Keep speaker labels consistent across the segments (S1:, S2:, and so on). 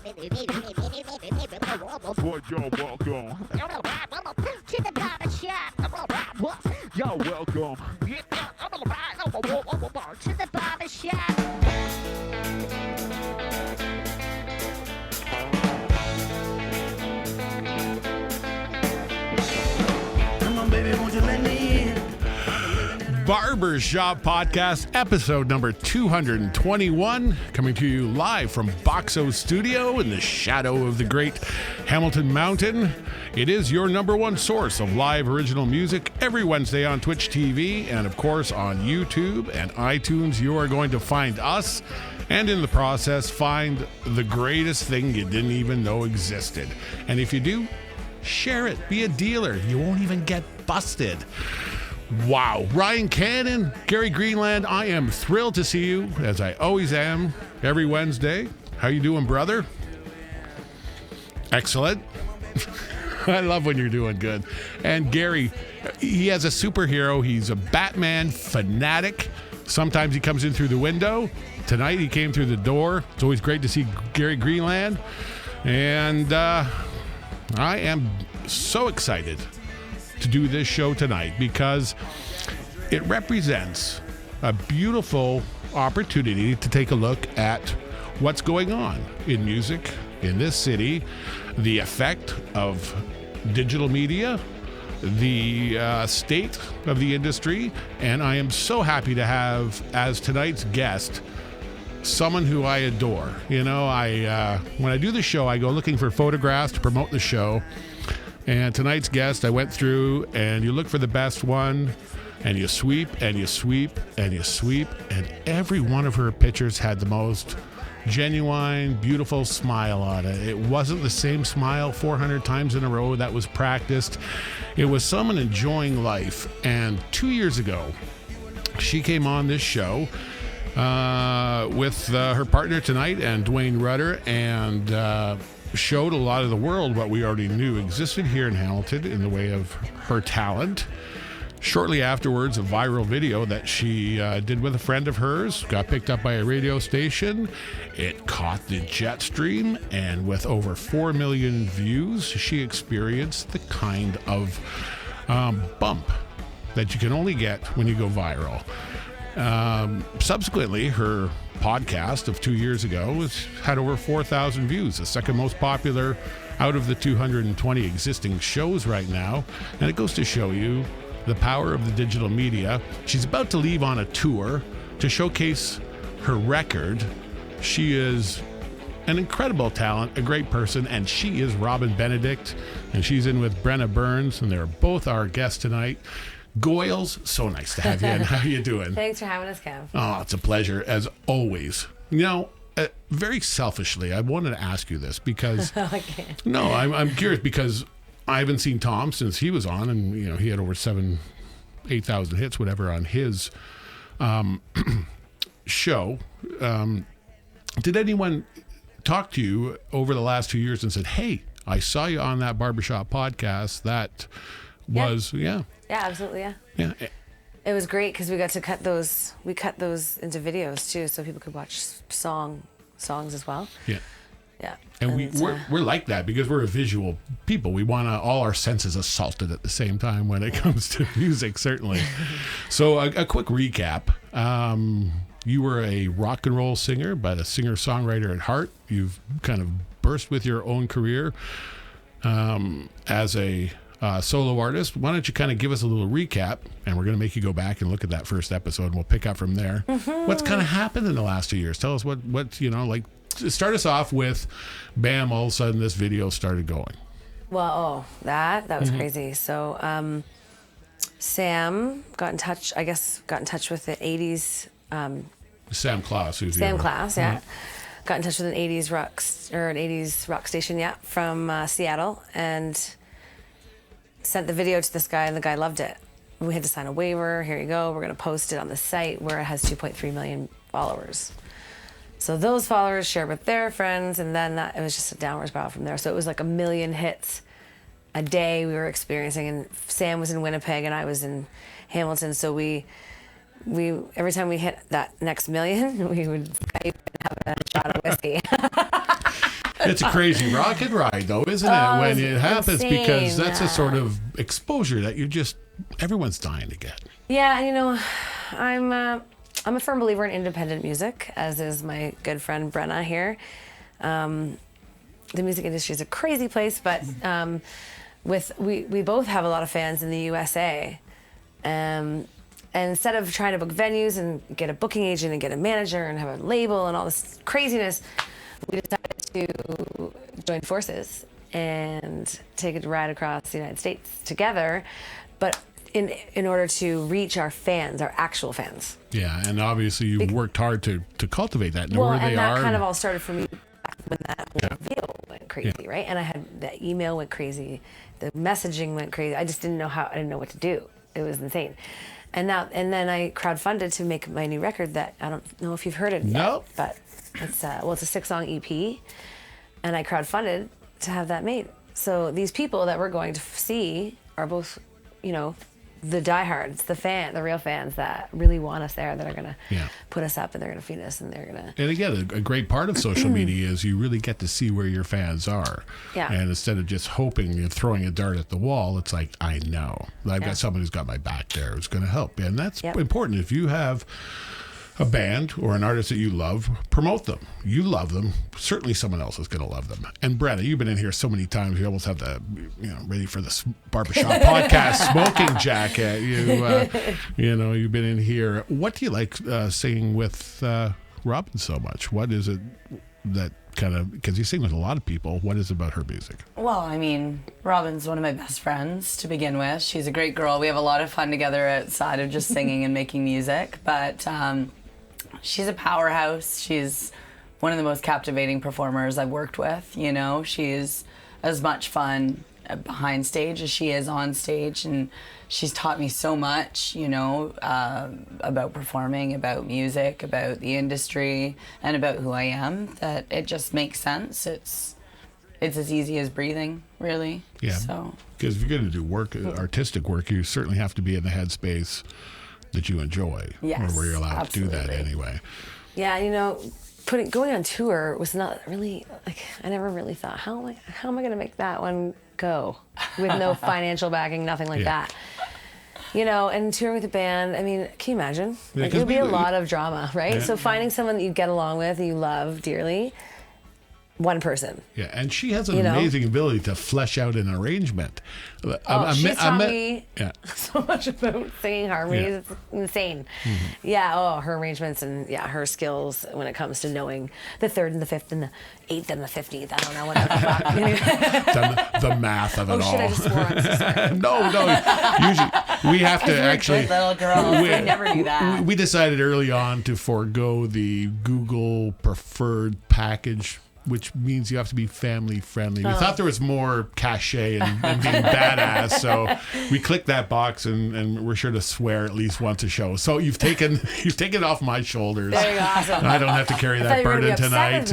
S1: What y'all welcome
S2: To the barber shop.
S1: Y'all welcome
S2: To the barber shop.
S3: Come on, baby, won't you let me in?
S1: Barber Shop Podcast, episode number 221, coming to you live from Boxo Studio in the shadow of the great Hamilton Mountain. It is your number one source of live original music every Wednesday on Twitch TV and, of course, on YouTube and iTunes. You are going to find us and, in the process, find the greatest thing you didn't even know existed. And if you do, share it. Be a dealer. You won't even get busted. Wow. Ryan Cannon, Gary Greenland, I am thrilled to see you, as I always am, every Wednesday. How you doing, brother? Excellent. I love when you're doing good. And Gary, he has a superhero. He's a Batman fanatic. Sometimes he comes in through the window. Tonight he came through the door. It's always great to see Gary Greenland. And I am so excited to do this show tonight because it represents a beautiful opportunity to take a look at what's going on in music in this city, the effect of digital media, the state of the industry, and I am so happy to have as tonight's guest someone who I adore. You know, when I do the show, I go looking for photographs to promote the show. And tonight's guest, I went through and you look for the best one and you sweep and you sweep and you sweep. And every one of her pictures had the most genuine, beautiful smile on it. It wasn't the same smile 400 times in a row that was practiced. It was someone enjoying life. And 2 years ago, she came on this show with her partner tonight and Dwayne Rudder and showed a lot of the world what we already knew existed here in Hamilton in the way of her talent. Shortly afterwards, a viral video that she did with a friend of hers got picked up by a radio station. It caught the jet stream, and with over 4 million views, she experienced the kind of bump that you can only get when you go viral. Subsequently, her podcast of 2 years ago had over 4,000 views, the second most popular out of the 220 existing shows right now. And it goes to show you the power of the digital media. She's about to leave on a tour to showcase her record. She is an incredible talent, a great person, and she is Robin Benedict, and she's in with Brennagh Burns, and they're both our guests tonight. Goyles, so nice to have you in. How are you doing?
S4: Thanks for having us, Kev.
S1: Oh, it's a pleasure, as always. You know, very selfishly, I wanted to ask you this because...
S4: Okay.
S1: No, I'm curious because I haven't seen Tom since he was on, and, you know, he had over 8,000 hits, whatever, on his show. Did anyone talk to you over the last 2 years and said, hey, I saw you on that Barbershop podcast that was... Yeah.
S4: Yeah, absolutely, yeah.
S1: Yeah.
S4: It was great because we got to cut those into videos too, so people could watch songs as well.
S1: Yeah.
S4: Yeah.
S1: And we're like that because we're a visual people. We want all our senses assaulted at the same time when it comes to music, certainly. So a quick recap. You were a rock and roll singer, but a singer-songwriter at heart. You've kind of burst with your own career as a solo artist. Why don't you kind of give us a little recap, and we're going to make you go back and look at that first episode, and we'll pick up from there. Mm-hmm. What's kind of happened in the last 2 years? Tell us what you know, like, start us off with, bam, all of a sudden this video started going.
S4: Well, that was crazy. So Sam got in touch with the 80s.
S1: Sam Klass.
S4: Sam Klass, yeah. Got in touch with an 80s rock station, yeah, from Seattle, and sent the video to this guy, and the guy loved it. We had to sign a waiver. Here you go. We're going to post it on the site where it has 2.3 million followers. So those followers shared with their friends, and then it was just a downward spiral from there. So it was like 1 million hits a day we were experiencing, and Sam was in Winnipeg and I was in Hamilton. So we every time we hit that next million, we would Skype and have a shot of whiskey.
S1: It's a crazy rocket ride, though, isn't it? When it happens,
S4: insane.
S1: because that's a sort of exposure that everyone's dying to get.
S4: Yeah, and I'm a firm believer in independent music, as is my good friend Brennagh here. The music industry is a crazy place, but we both have a lot of fans in the USA. And instead of trying to book venues and get a booking agent and get a manager and have a label and all this craziness, we decided to join forces and take a ride across the United States together, but in order to reach our fans, our actual fans.
S1: Yeah, and obviously you've worked hard to cultivate that, know where they are.
S4: And that kind of all started for me back when that whole video went crazy, right? And I had the email went crazy, the messaging went crazy. I just didn't know I didn't know what to do. It was insane. And then I crowdfunded to make my new record that I don't know if you've heard it yet, but it's a 6-song EP, and I crowdfunded to have that made. So these people that we're going to see are both, the diehards, the real fans that really want us there, that are going to put us up and they're going to feed us and they're going to...
S1: And again, a great part of social media is you really get to see where your fans are.
S4: Yeah.
S1: And instead of just hoping and throwing a dart at the wall, it's like, I know. I've got someone who's got my back there who's going to help. And that's important. If you have a band or an artist that you love, promote them. You love them. Certainly someone else is going to love them. And Brennagh, you've been in here so many times. You almost have the, ready for this Barber Shop Podcast smoking jacket. You've been in here. What do you like singing with Robin so much? What is it that kind of, because you sing with a lot of people, what is it about her music?
S5: Well, I mean, Robin's one of my best friends to begin with. She's a great girl. We have a lot of fun together outside of just singing and making music. But she's a powerhouse. She's one of the most captivating performers I've worked with. She's as much fun behind stage as she is on stage, and she's taught me so much, about performing, about music, about the industry, and about who I am, that it just makes sense. It's as easy as breathing, really.
S1: Yeah. So, because if you're going to do work, artistic work, you certainly have to be in the headspace that you enjoy, or where you're allowed to do that anyway.
S4: Yeah, going on tour was not really I never really thought how am I going to make that one go with no financial backing, nothing like that. And touring with a band, I mean, can you imagine? It would be a lot of drama, right? Yeah. So finding someone that you get along with, and you love dearly, one person.
S1: Yeah, and she has an amazing ability to flesh out an arrangement.
S4: She's taught me so much about singing harmonies. It's insane. Mm-hmm. Yeah, her arrangements and her skills when it comes to knowing the 3rd and the 5th and the 8th and the 15th. I don't know, whatever.
S1: the math of it all.
S4: Oh shit, I just swore. I'm so sorry.
S1: No. Usually we have to actually...
S5: Good little girl. We never do that.
S1: We decided early on to forego the Google preferred package, which means you have to be family friendly. We thought there was more cachet and being badass, so we clicked that box, and we're sure to swear at least once a show. So you've taken it off my shoulders.
S4: There you go. Awesome.
S1: I don't have to carry that burden tonight.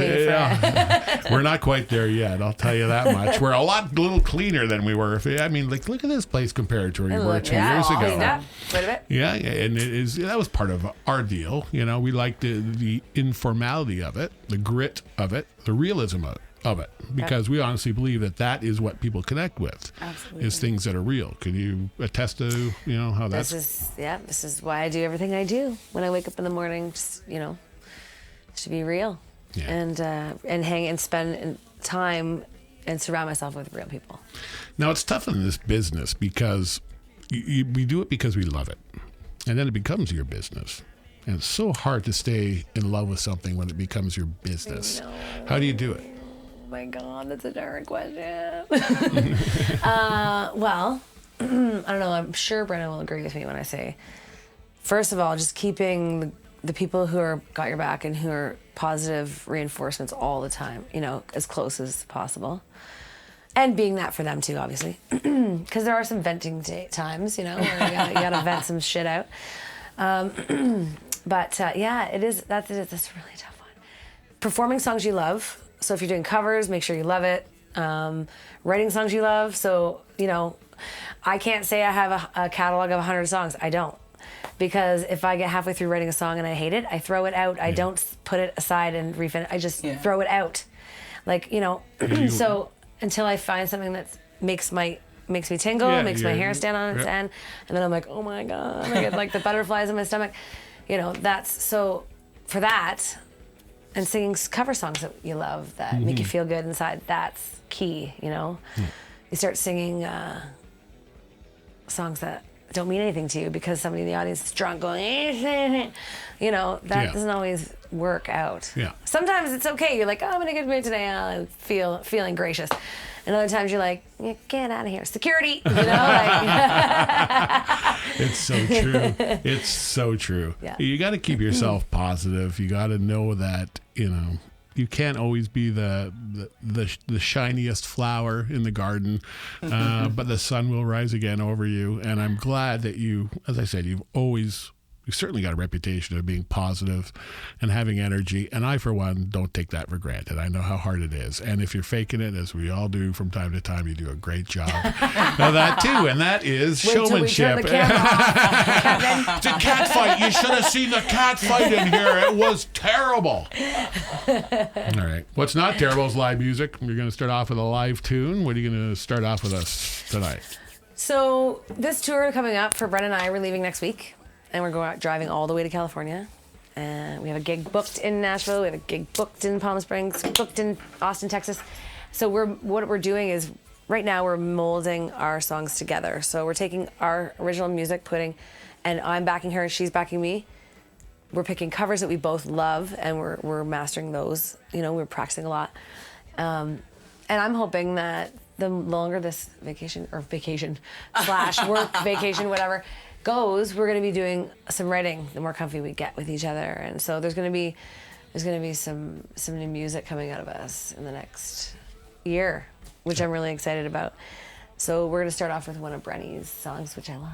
S1: We're not quite there yet, I'll tell you that much. We're a little cleaner than we were. I mean, look at this place compared to where we were 2 years ago.
S4: Wait a bit.
S1: Yeah, and that was part of our deal. We liked the informality of it, the grit of it, the realism of it, because we honestly believe that is what people connect with.
S4: Absolutely.
S1: Is things that are real. Can you attest to how that's...
S4: This is why I do everything I do when I wake up in the morning, just to be real, and hang and spend time and surround myself with real people.
S1: Now it's tough in this business because we do it because we love it, and then it becomes your business. And it's so hard to stay in love with something when it becomes your business. How do you do it?
S4: Oh my God, that's a dark question. Well, I don't know. I'm sure Brennagh will agree with me when I say, first of all, just keeping the people who are got your back and who are positive reinforcements all the time, as close as possible. And being that for them too, obviously. Because there are some venting times, where you gotta vent some shit out. But it is. That's a really tough one. Performing songs you love. So if you're doing covers, make sure you love it. Writing songs you love. So I can't say I have a catalog of 100 songs. I don't, because if I get halfway through writing a song and I hate it, I throw it out. I don't put it aside and refinish. I just throw it out. Like, so until I find something that makes me tingle, makes my hair stand on its end, and then I'm like, oh my God, I get like the butterflies in my stomach. That's so for that, and singing cover songs that you love that make you feel good inside, that's key, You start singing songs that don't mean anything to you because somebody in the audience is drunk going, that doesn't always work out.
S1: Yeah.
S4: Sometimes it's okay. You're like, oh, I'm in a good mood today. I'm feeling gracious. And other times you're like, get out of here. Security,
S1: It's so true. It's so true.
S4: Yeah.
S1: You got to keep yourself positive. You got to know that, you can't always be the shiniest flower in the garden, but the sun will rise again over you. And I'm glad that you, as I said, you've certainly got a reputation of being positive and having energy. And I, for one, don't take that for granted. I know how hard it is. And if you're faking it, as we all do from time to time, you do a great job. Now that too, and that is showmanship.
S4: Wait till we turn the camera off.
S1: It's a cat fight. You should have seen the cat fight in here. It was terrible. All right. What's not terrible is live music. You're going to start off with a live tune. What are you going to start off with us tonight?
S4: So this tour coming up for Brett and I, we're leaving next week. And we're driving all the way to California. And we have a gig booked in Nashville. We have a gig booked in Palm Springs, booked in Austin, Texas. So what we're doing is right now we're molding our songs together. So we're taking our original music, and I'm backing her, she's backing me. We're picking covers that we both love, and we're mastering those. We're practicing a lot. And I'm hoping that the longer this vacation / work vacation, whatever, goes, we're going to be doing some writing the more comfy we get with each other. And so there's going to be some new music coming out of us in the next year, which I'm really excited about. So we're going to start off with one of Brenny's songs, which I love.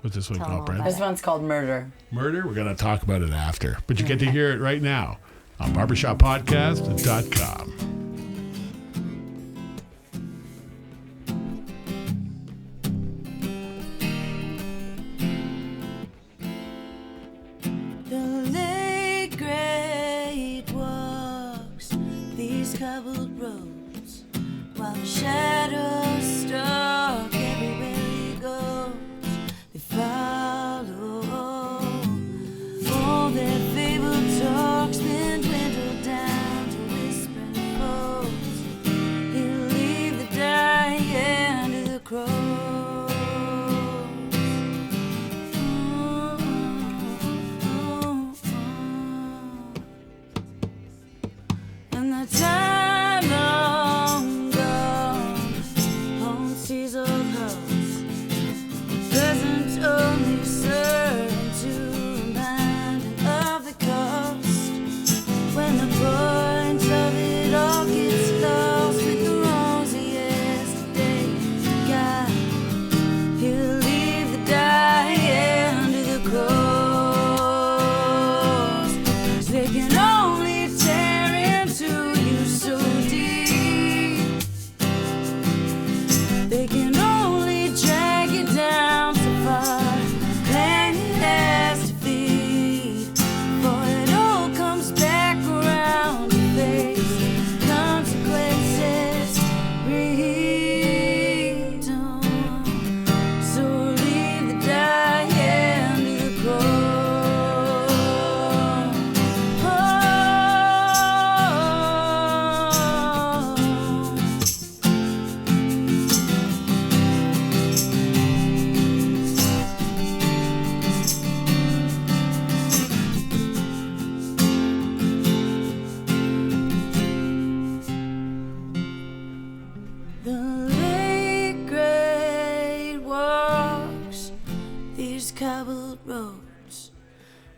S1: What's this one
S4: Tell
S1: called,
S4: them
S1: Brennan?
S4: about
S5: This one's called Murder.
S1: Murder? We're going to talk about it after. But you get to hear it right now on barbershoppodcast.com.
S3: Cobbled roads, while the shadows stalk everywhere he goes. They follow all their fabled talks, then dwindle down to whispering folds. He'll leave the dying to the crows. And the time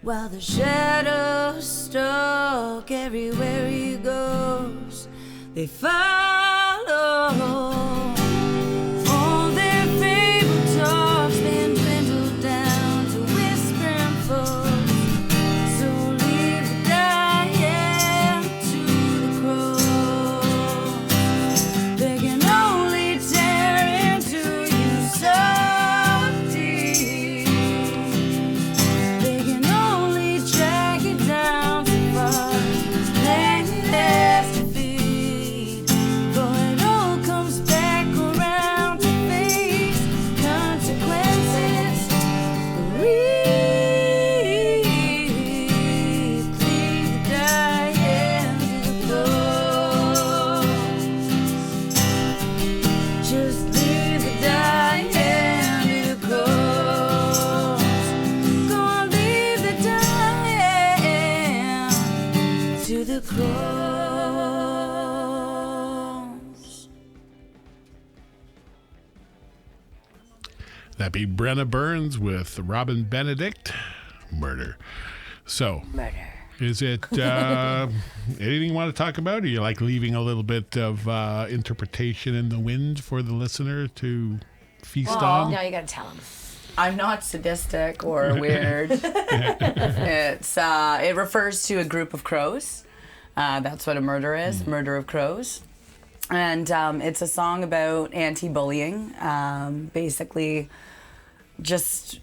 S3: while the shadows stalk everywhere he goes. They follow all their fabled talks, then dwindle down to whispering folds. So leave the dying to the crows. They can only tear into you so deep. They can only drag you down so far. They has to be.
S1: That'd be Brennagh Burns with Robin Benedict, Murder. So, is it anything you want to talk about? Or you like leaving a little bit of interpretation in the wind for the listener to feast on?
S4: Now you got to tell them.
S5: I'm not sadistic or weird. It refers to a group of crows. That's what a murder is, murder of crows. And it's a song about anti-bullying, basically just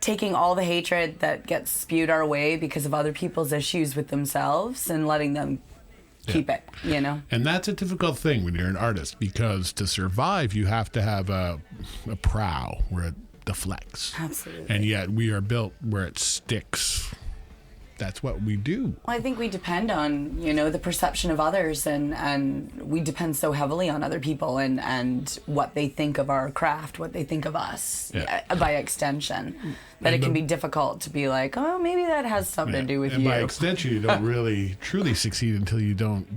S5: taking all the hatred that gets spewed our way because of other people's issues with themselves and letting them keep it, you know?
S1: And that's a difficult thing when you're an artist, because to survive, you have to have a prow where it deflects.
S5: Absolutely.
S1: And yet we are built where it sticks. That's what we do.
S5: Well, I think we depend on, you know, the perception of others, and we depend so heavily on other people and what they think of our craft, what they think of us, by extension. That it can be difficult to be like, oh, maybe that has something to do with
S1: and
S5: you.
S1: by extension, you don't really truly succeed until you don't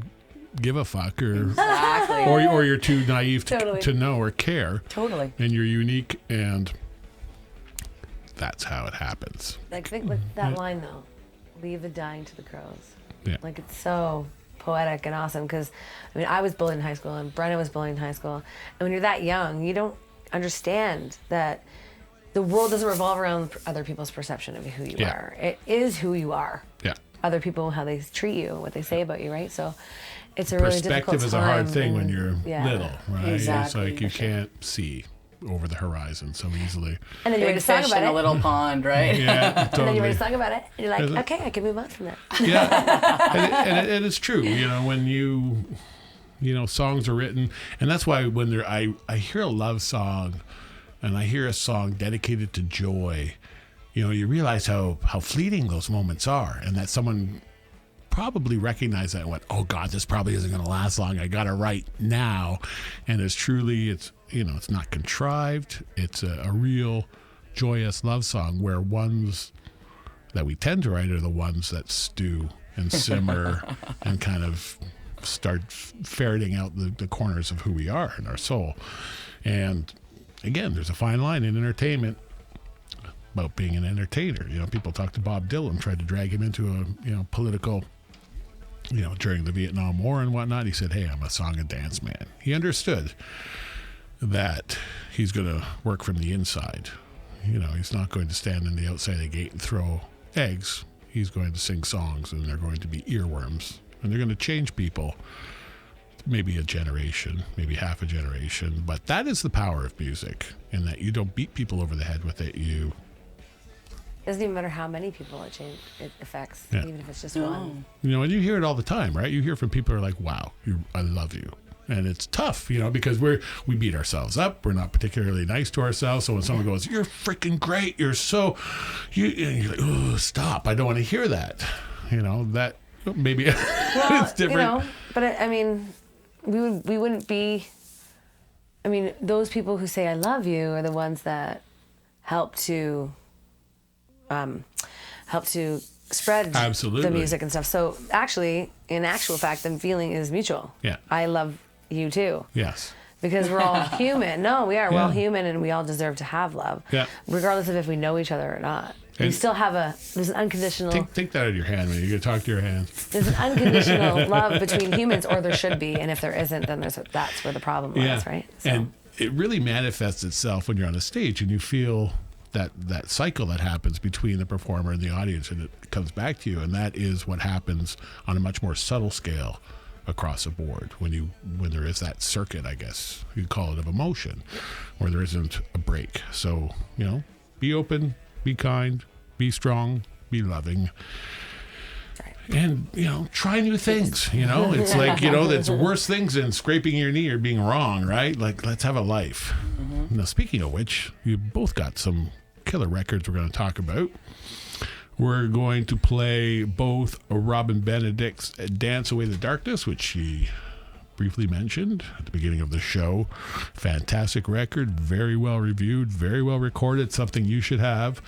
S1: give a fuck, or
S5: Exactly.
S1: or you're too naive
S4: Totally.
S1: to know or care.
S5: Totally.
S1: And you're unique, and that's how it happens.
S4: Like, think with that line though, leave the dying to the crows.
S1: Yeah.
S4: Like, it's so poetic and awesome, because I mean, I was bullied in high school and Brennagh was bullied in high school, and when you're that young, you don't understand that the world doesn't revolve around other people's perception of who you are. It is who you are.
S1: Yeah.
S4: Other people, how they treat you, what they say about you, right? So it's a really difficult
S1: Perspective is a hard
S4: time,
S1: thing when
S4: and-
S1: you're little, right?
S5: Exactly.
S1: It's like you can't see over the horizon so easily.
S4: And then you write
S5: Big
S4: a song
S5: fish
S4: about
S5: in
S4: it.
S5: a little pond, right?
S1: Yeah,
S4: And then you write
S1: totally.
S4: a song about it, and you're
S1: Is it?
S4: like, okay, I can move on from that.
S1: Yeah, and it's true. You know, when you know, songs are written, and that's why when I hear a love song, and I hear a song dedicated to joy, you know, you realize how fleeting those moments are, and that someone probably recognized that and went, oh God, this probably isn't going to last long. I got to write now, and it's you know, it's not contrived. It's a real joyous love song, where ones that we tend to write are the ones that stew and simmer and kind of start ferreting out the corners of who we are in our soul. And again, there's a fine line in entertainment about being an entertainer. You know, people talk to Bob Dylan, tried to drag him into a political, during the Vietnam War and whatnot. He said, hey, I'm a song and dance man. He understood that he's going to work from the inside. You know, he's not going to stand in the outside of the gate and throw eggs. He's going to sing songs, and they're going to be earworms, and they're going to change people. Maybe a generation, maybe half a generation, but that is the power of music, in that you don't beat people over the head with it.
S4: It doesn't even matter how many people it affects,
S1: Yeah.
S4: even if it's just one.
S1: And you hear it all the time, right? You hear from people who are like, wow, I love you. And it's tough, because we beat ourselves up. We're not particularly nice to ourselves. So when someone goes, you're freaking great, and you're like, oh, stop. I don't want to hear that. That maybe it's different.
S4: But we wouldn't be, those people who say I love you are the ones that help to spread
S1: Absolutely.
S4: the music and stuff. So actually, in actual fact, the feeling is mutual.
S1: Yeah.
S4: I love you too.
S1: Yes.
S4: Because we're all human. No, we are. We're all
S1: Yeah.
S4: human, and we all deserve to have love.
S1: Yeah.
S4: Regardless of if we know each other or not. We
S1: And-
S4: still have there's an unconditional...
S1: Take that out of your hand, man. You're going to talk to your hands.
S4: There's an unconditional love between humans, or there should be, and if there isn't, then that's where the problem lies, right? So,
S1: And it really manifests itself when you're on a stage and you feel that cycle that happens between the performer and the audience, and it comes back to you, and that is what happens on a much more subtle scale across the board when there is that circuit, I guess you'd call it, of emotion, where there isn't a break. So, be open, be kind, be strong, be loving. And, try new things, It's like, that's worse things than scraping your knee or being wrong, right? Like, let's have a life. Mm-hmm. Now, speaking of which, you both got some killer records we're going to talk about. We're going to play both Robin Benedict's Dance Away the Darkness, which she briefly mentioned at the beginning of the show. Fantastic record, very well reviewed, very well recorded, something you should have.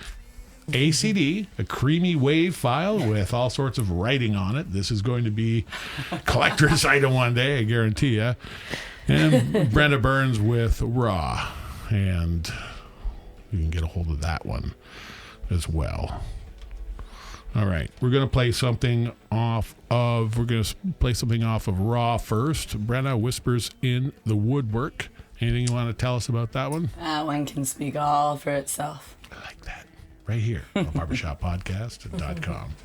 S1: ACD, a creamy wave file with all sorts of writing on it. This is going to be a collector's item one day, I guarantee you. And Brennagh Burns with Raw. And You can get a hold of that one as well. All right, we're going to play something off of Raw first. Brennagh Whispers in the Woodwork. Anything you want to tell us about that one?
S5: One can speak all for itself.
S1: I like that. Right here on barbershoppodcast.com.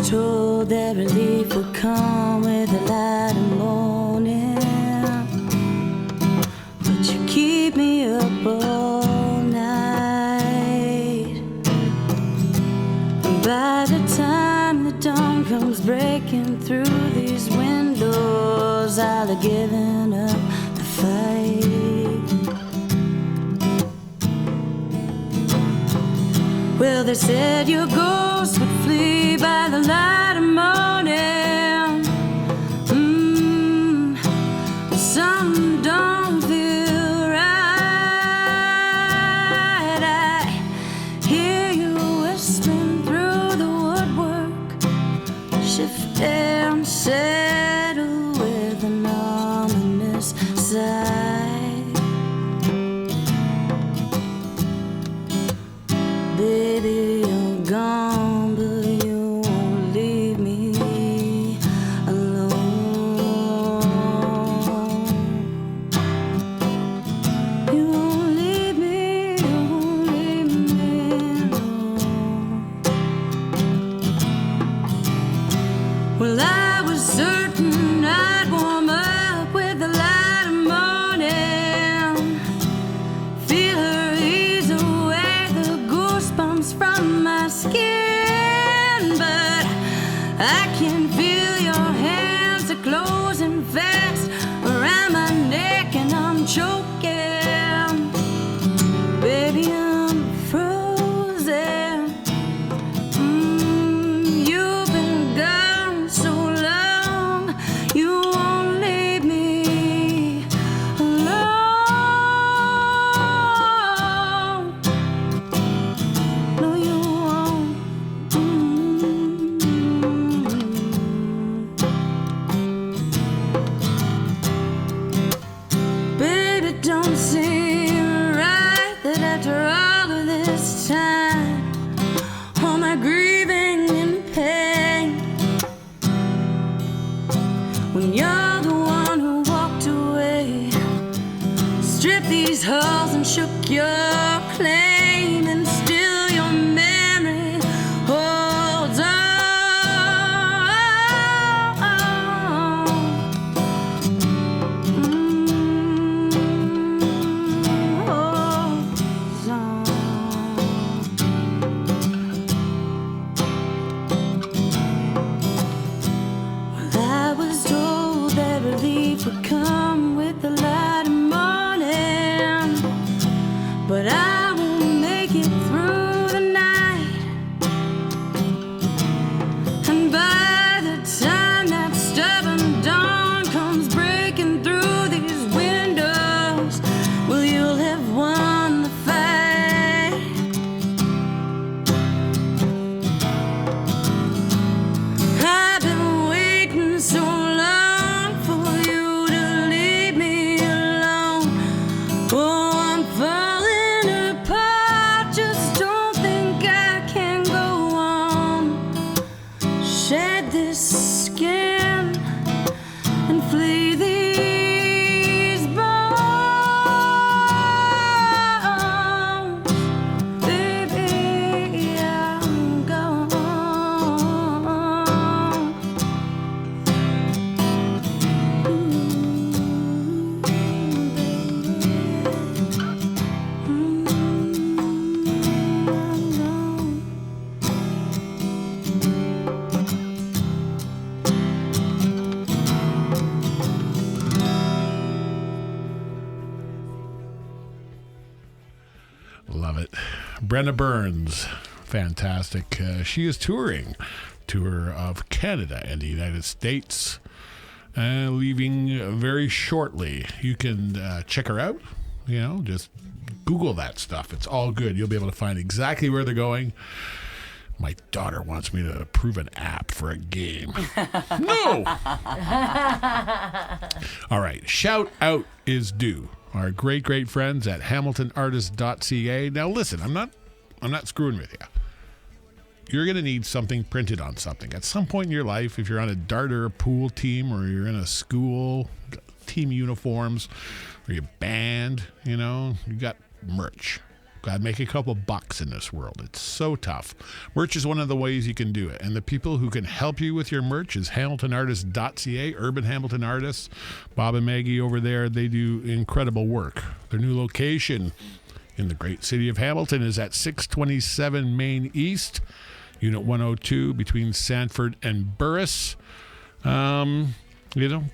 S3: Told that relief would come with the light of morning, but you keep me up all night. And by the time the dawn comes breaking through these windows, I'll have given up the fight. Well, they said your ghost would flee by the light of morning. Something don't feel right. I hear you whispering through the woodwork, shift and settle with an ominous sigh. Baby, you're gone, but you won't leave me alone. You won't leave me, alone. Well, I was certain I'd warm up with the light of morning, feel her ease away the goosebumps from my skin, but I can feel your hands are closing fast around my neck and I'm choking. Baby, I'm frozen. You've been gone so long, you won't leave me alone. No, you won't. Baby, don't seem right that after all of this time, all my grieving and pain, when you're the one who walked away, stripped these halls and shook your claim, and still your memory holds on. Holds on. Well, I was told that relief would come with the light of morning, but I won't make it through the night. And by the time that stubborn dawn comes breaking through these windows, well, you'll have won the fight. I've been waiting so long for you to leave me alone. Oh, I'm falling apart, just don't think I can go on. Shed this skin and flee these bones. Baby, I'm gone.
S1: Love it. Brennagh Burns. Fantastic. She is touring. Tour of Canada and the United States. Leaving very shortly. You can check her out just Google that stuff. It's all good. You'll be able to find exactly where they're going. My daughter wants me to approve an app for a game. No! All right. Shout out is due. Our great, great friends at hamiltonartist.ca. Now, listen, I'm not screwing with you. You're going to need something printed on something. At some point in your life, if you're on a dart or a pool team, or you're in a school, team uniforms, or your band, you got merch. Got to make a couple bucks in this world. It's so tough. Merch is one of the ways you can do it. And the people who can help you with your merch is hamiltonartist.ca, Urban Hamilton Artists. Bob and Maggie over there, they do incredible work. Their new location in the great city of Hamilton is at 627 Main East, Unit 102, between Sanford and Burris.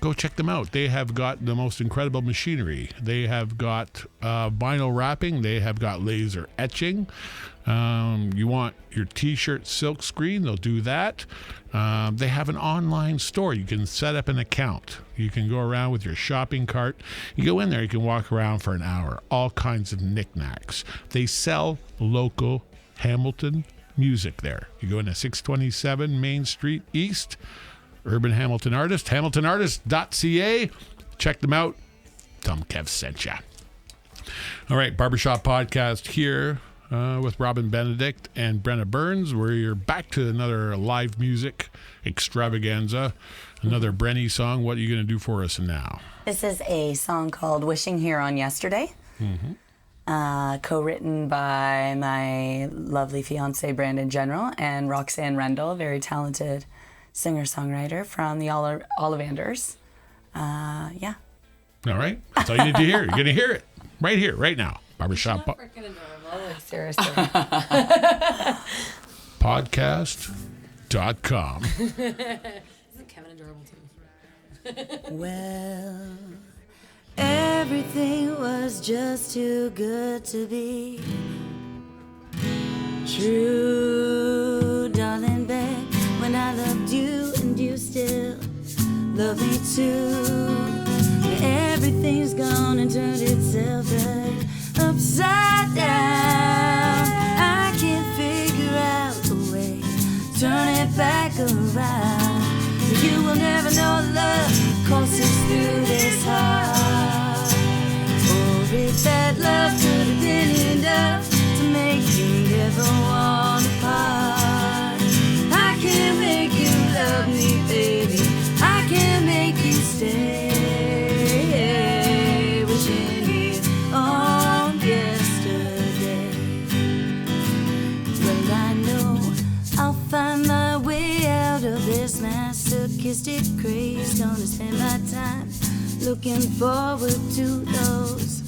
S1: Go check them out. They have got the most incredible machinery. They have got vinyl wrapping. They have got laser etching. You want your T-shirt silk screen, they'll do that. They have an online store. You can set up an account. You can go around with your shopping cart. You go in there, you can walk around for an hour. All kinds of knickknacks. They sell local Hamilton music there. You go into 627 Main Street East, Urban Hamilton Artist, hamiltonartist.ca. Check them out. Tell them Kev sent ya. All right, Barber Shop Podcast here with Robin Benedict and Brennagh Burns, where you're back to another live music extravaganza, another Brennagh song. What are you going to do for us now?
S5: This is a song called Wishing Here on Yesterday, co-written by my lovely fiance, Brandon General, and Roxanne Rendell, very talented singer-songwriter from the Ollivanders. Yeah.
S1: All right. That's all you need to hear. You're going to hear it right here, right now. Barbershop
S4: Freaking adorable. Seriously.
S1: Podcast.com.
S4: Isn't Kevin adorable too?
S3: Well, everything was just too good to be true, darling, babe. When I loved you and you still love me too. Everything's gone and turned itself right upside down. I can't figure out a way to turn it back around. You will never know love courses through this heart. Or if that love could have been enough to make you never want to part. I can make you love me, baby. I can make you stay. Wishing here on yesterday. Well, I know I'll find my way out of this masochistic craze. Gonna spend my time looking forward to those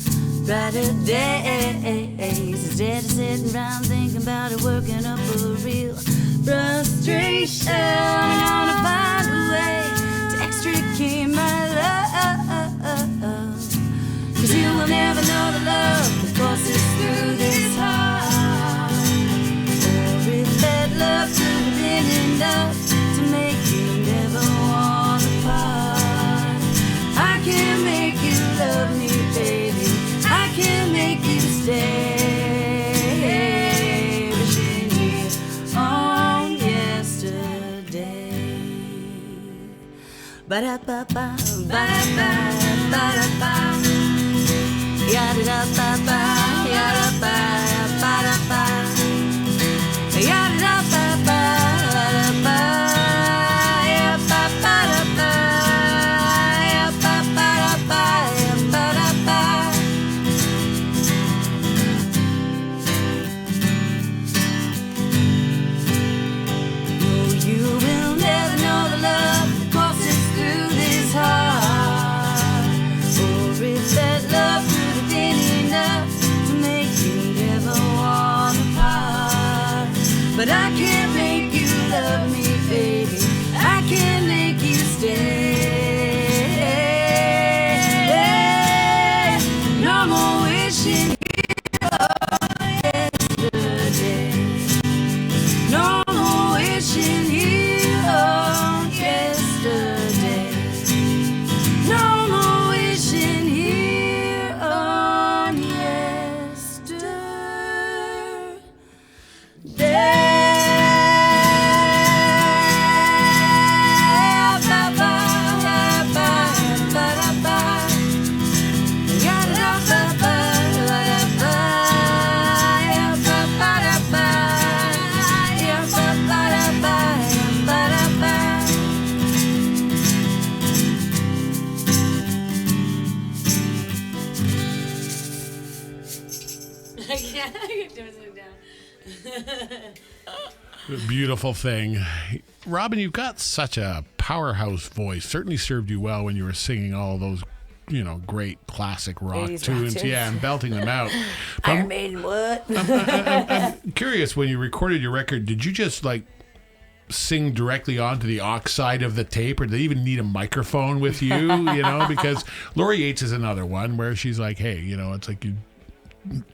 S3: brighter days. Instead of sitting around thinking about it, working up a real frustration. I'm gonna find a way to extricate my love. 'Cause you will never know the love that courses through this heart. Or if that love could have been enough to make you never want to part. I can make you love me, baby. I can make you stay. Wishing here on yesterday. Ba-da-ba-ba, ba-da-ba, ba-da-ba. Ya-da-da-ba-ba, ya-da-ba, ba-da-ba. Ya-da-da-ba-ba, ba-da-ba. Ya-ba-ba-da-ba, ya-ba-ba-da-ba, ya-ba-da-ba. No, you will never know the love that courses through this heart. Or if that love could have been enough to make you
S1: Beautiful thing. Robin, you've got such a powerhouse voice. Certainly served you well when you were singing all those, great classic rock
S4: 80s
S1: tunes.
S4: rock tunes.
S1: Yeah, and belting them out.
S4: Iron Maiden, what?
S1: I'm curious, when you recorded your record, did you just sing directly onto the aux side of the tape, or did they even need a microphone with you? Because Laurie Yates is another one where she's like, hey, it's like you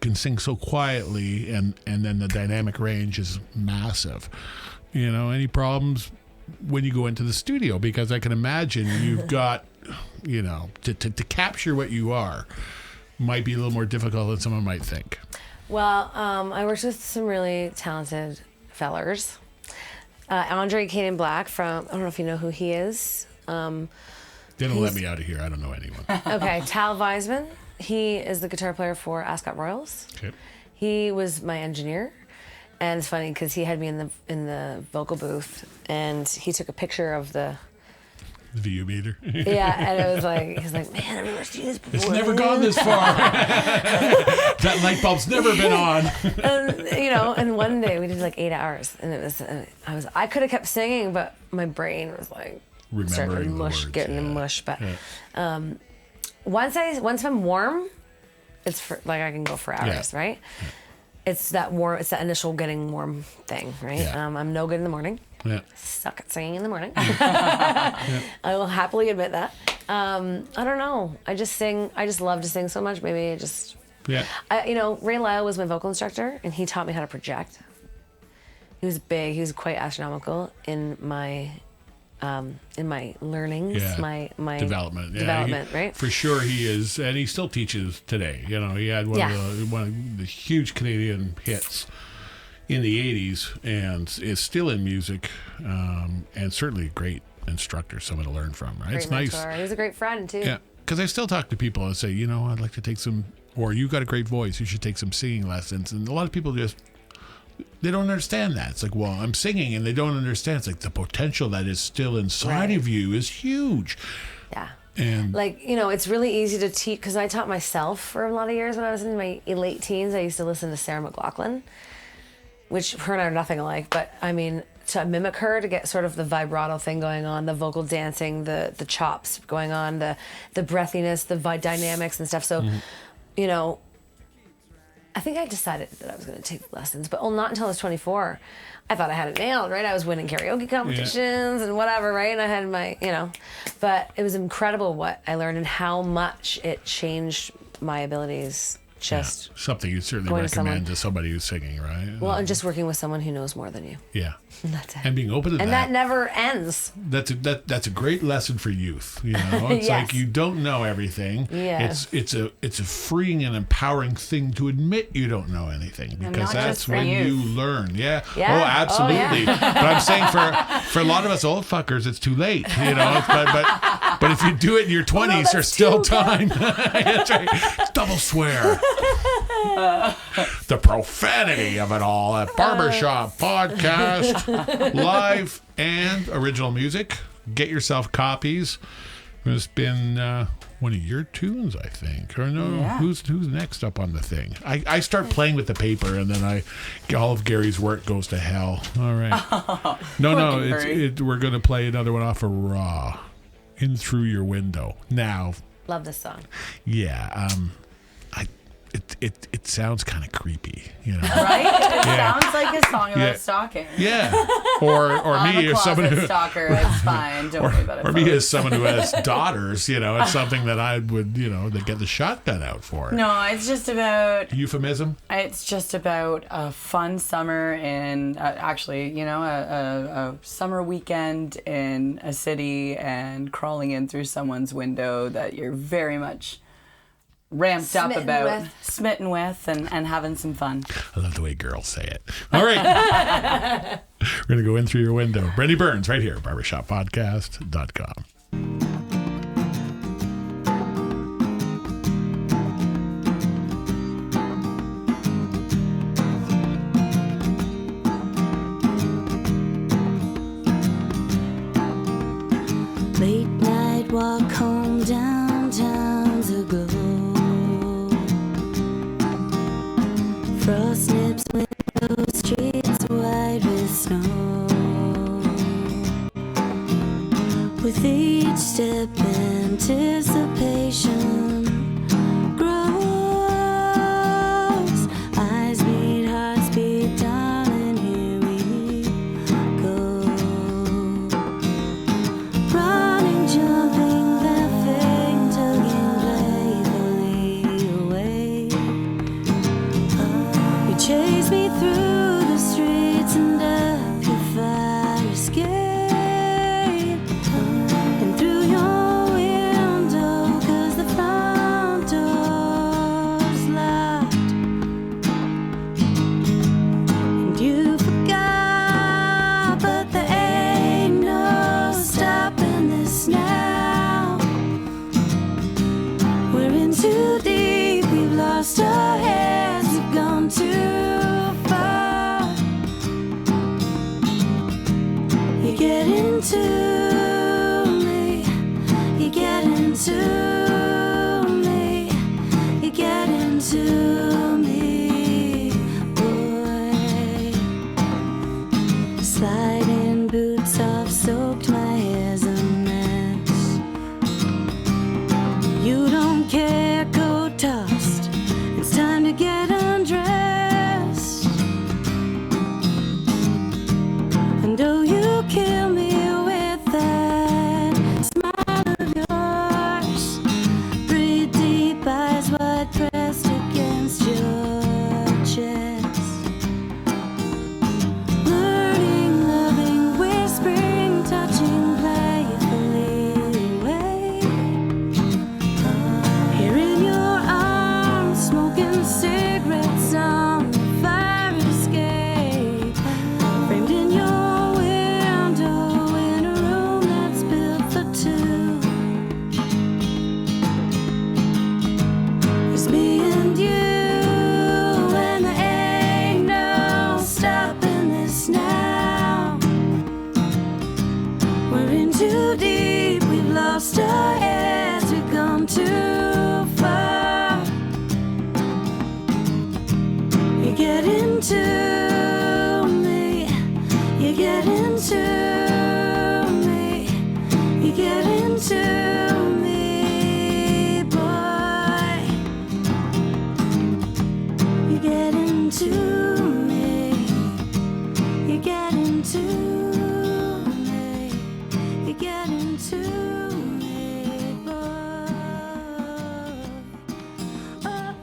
S1: can sing so quietly and then the dynamic range is massive. Any problems when you go into the studio? Because I can imagine you've got, to capture what you are might be a little more difficult than someone might think.
S4: Well, I worked with some really talented fellers. Andre Kaden Black from, I don't know if you know who he is.
S1: They don't let me out of here. I don't know anyone.
S4: Okay, Tal Weisman. He is the guitar player for Ascot Royals.
S1: Okay.
S4: He was my engineer. And it's funny because he had me in the vocal booth, and he took a picture of the
S1: VU meter.
S4: Yeah, and it was like, he's like, man, I've never seen this before.
S1: It's never gone this far. That light bulb's never been on.
S4: And one day we did like 8 hours, and it was, I could have kept singing, but my brain was like,
S1: remembering the words,
S4: getting mush. But once I'm warm, it's I can go for hours, right? Yeah. It's that initial getting warm thing, right?
S1: Yeah.
S4: I'm no good in the morning.
S1: Yeah.
S4: Suck at singing in the morning. I will happily admit that. I don't know. I just love to sing so much. Maybe it just.
S1: Yeah.
S4: Ray Lyle was my vocal instructor, and he taught me how to project. He was big. He was quite astronomical in my learnings, my
S1: development.
S4: Right?
S1: For sure, he is, and he still teaches today. He had one of the huge Canadian hits in the 80s, and is still in music, and certainly a great instructor, someone to learn from. Right?
S4: Great
S1: it's
S4: mentor.
S1: nice.
S4: He was a great friend too.
S1: Yeah, because I still talk to people and say, I'd like to take some, or you got a great voice, you should take some singing lessons, and a lot of people they don't understand that. It's like, well, I'm singing, and they don't understand. It's like the potential that is still inside of you is huge.
S4: Yeah.
S1: And
S4: it's really easy to teach, because I taught myself for a lot of years. When I was in my late teens, I used to listen to Sarah McLachlan, which her and I are nothing alike, but I mean, to mimic her, to get sort of the vibrato thing going on, the vocal dancing, the chops going on, the breathiness, the dynamics and stuff. So, I think I decided that I was going to take lessons, but not until I was 24. I thought I had it nailed, right? I was winning karaoke competitions and whatever, right? And I had my, but it was incredible what I learned and how much it changed my abilities. Just
S1: something you certainly recommend to somebody who's singing, right?
S4: Well, and just working with someone who knows more than you.
S1: Yeah.
S4: That's it.
S1: And being open to that.
S4: And that never ends.
S1: That's a great lesson for youth. It's like you don't know everything.
S4: Yeah.
S1: It's a freeing and empowering thing to admit you don't know anything, because that's when you learn. Yeah.
S4: Yeah.
S1: Oh, absolutely. But I'm saying for a lot of us old fuckers, it's too late. But if you do it in your 20s, there's still time. That's right. Double swear. The profanity of it all at Barber Shop Podcast, live and original music. Get yourself copies. It's been one of your tunes, I think. Or no, who's next up on the thing? I start playing with the paper, and then all of Gary's work goes to hell. All right. No, we're going to play another one off of Raw, In Through Your Window. Now.
S4: Love this song.
S1: Yeah. It sounds kind of creepy,
S5: Right? It sounds like a song about stalking.
S1: Yeah. Or me as someone who
S5: stalker, it's fine. Don't worry about it.
S1: Or me as someone who has daughters, it's something that I would, they get the shotgun out for.
S5: No, it's just about
S1: euphemism.
S5: It's just about a fun summer in a summer weekend in a city, and crawling in through someone's window that you're very much smitten with, and having some fun.
S1: I love the way girls say it. All right. We're going to go in through your window. Brennagh Burns right here, barbershoppodcast.com.
S3: Late night walk home downtown's a glow. Frost nips lip anticipation grows. Eyes meet, hearts beat down, and here we go. Running, jumping, laughing, tugging playfully away. You chase me through the streets and up your fire escape, and through your window, 'cause the front door's locked. And you forgot, but there ain't no stopping this now. We're in too deep, we've lost our heads, we've gone too far. You get into me, you get into me, you get into me, boy. Sliding boots off, soaked, my hair's a mess. You don't care, coat tossed, it's time to get undressed. And oh, you kill me with that smile of yours. Breathe deep, eyes wide pressed against your chest. Learning, loving, whispering, touching playfully away. Here in your arms, smoking cigarettes on the fire escape. Framed in your window in a room that's built for two. It's me and you, and there ain't no stopping this now. We're in too deep, we've lost our heads, we've gone too far. You get into me, you get into me, you get into me, boy. You get into me, you get into me, you get into me, boy. Oh,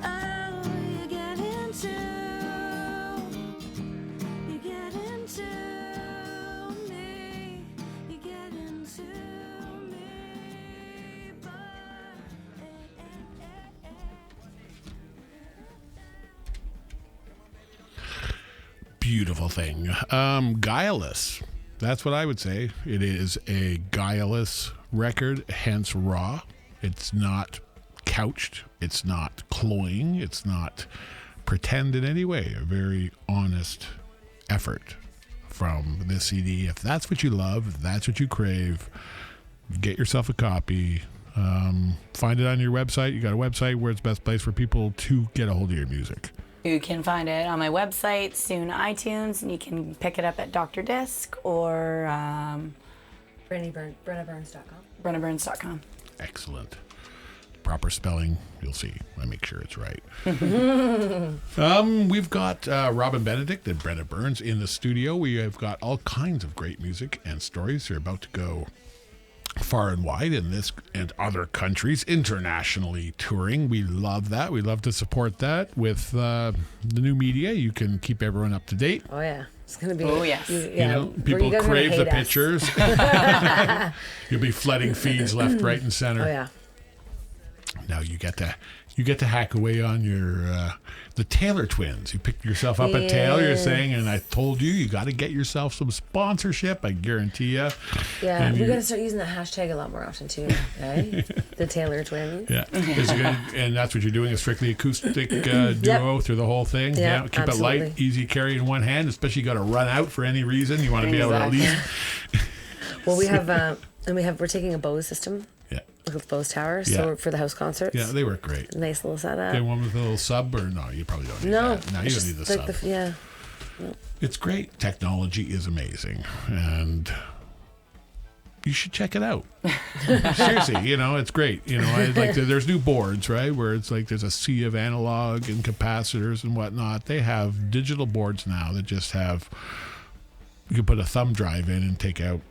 S3: you get into me, you get into me,
S1: Beautiful thing. Guileless. That's what I would say. It is a guileless record, hence raw. It's not couched. It's not cloying. It's not pretend in any way. A very honest effort from this CD. If that's what you love, if that's what you crave, get yourself a copy. Find it on your website. You got a website where it's the best place for people to get a hold of your music.
S5: You can find it on my website, soon iTunes, and you can pick it up at Dr. Disc or
S4: BrennaghBurns.com.
S5: BrennaghBurns.com.
S1: Excellent. Proper spelling, you'll see. I make sure it's right. We've got Robin Benedict and Brennagh Burns in the studio. We have got all kinds of great music and stories. They're about to go far and wide in this and other countries, internationally touring. We love that. We love to support that with the new media. You can keep everyone up to date.
S4: Oh, yeah. It's going to be...
S5: Oh, yes.
S1: You know, people crave the pictures. You'll be flooding feeds left, right, and center.
S4: Oh, yeah.
S1: Now you get to hack away on your the Taylor twins. You picked yourself up at Taylor, you're saying, and I told you got to get yourself some sponsorship. I guarantee you.
S4: Yeah, we got to start using that hashtag a lot more often too, right? The Taylor twins.
S1: Yeah, and that's what you're doing, a strictly acoustic duo through the whole thing.
S4: Yeah,
S1: keep
S4: absolutely.
S1: it light, easy carry in one hand, especially you got to run out for any reason. You want to be able to at least.
S4: Well, we have, we're taking a Bose system.
S1: Yeah.
S4: With Bose Towers, so for the house concerts.
S1: Yeah, they work great.
S4: Nice little setup.
S1: Okay, one with a little sub, or no, you probably don't need that. No, you don't need the sub.
S4: No.
S1: It's great. Technology is amazing. And you should check it out. Seriously, you know, it's great. You know, there's new boards, right, where it's like there's a sea of analog and capacitors and whatnot. They have digital boards now that just have, you can put a thumb drive in and take out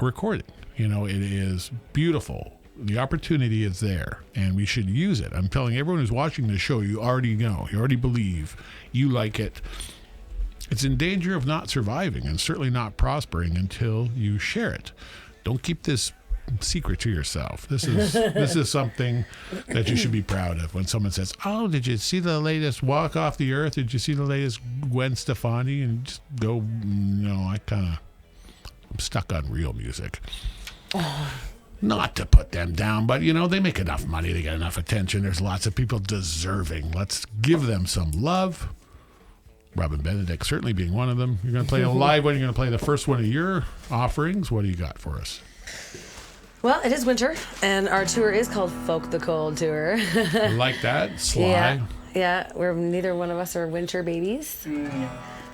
S1: a recording. You know, it is beautiful. The opportunity is there, and we should use it. I'm telling everyone who's watching this show, you already know, you already believe, you like it. It's in danger of not surviving and certainly not prospering until you share it. Don't keep this secret to yourself. This is something that you should be proud of. When someone says, "Oh, did you see the latest Walk Off the Earth? Did you see the latest Gwen Stefani?" And just go, "No, I'm stuck on real music." Not to put them down, but you know, they make enough money, they get enough attention. There's lots of people deserving. Let's give them some love. Robin Benedict certainly being one of them. You're going to play a live one. You're going to play the first one of your offerings. What do you got for us?
S4: Well, it is winter, and our tour is called Folk the Cold Tour.
S1: Like that? Sly.
S4: Yeah. We're neither one of us are winter babies.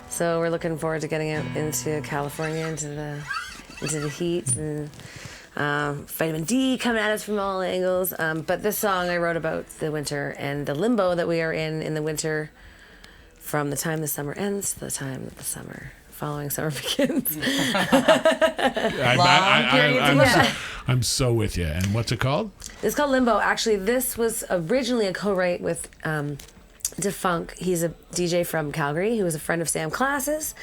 S4: So we're looking forward to getting out into California, into the heat, and vitamin D coming at us from all angles. But this song I wrote about the winter and the limbo that we are in the winter, from the time the summer ends to the time that the following summer begins.
S1: I'm so with you. And what's it called?
S4: It's called Limbo. Actually, this was originally a co-write with Defunk. He's a DJ from Calgary. He was a friend of Sam Klass's.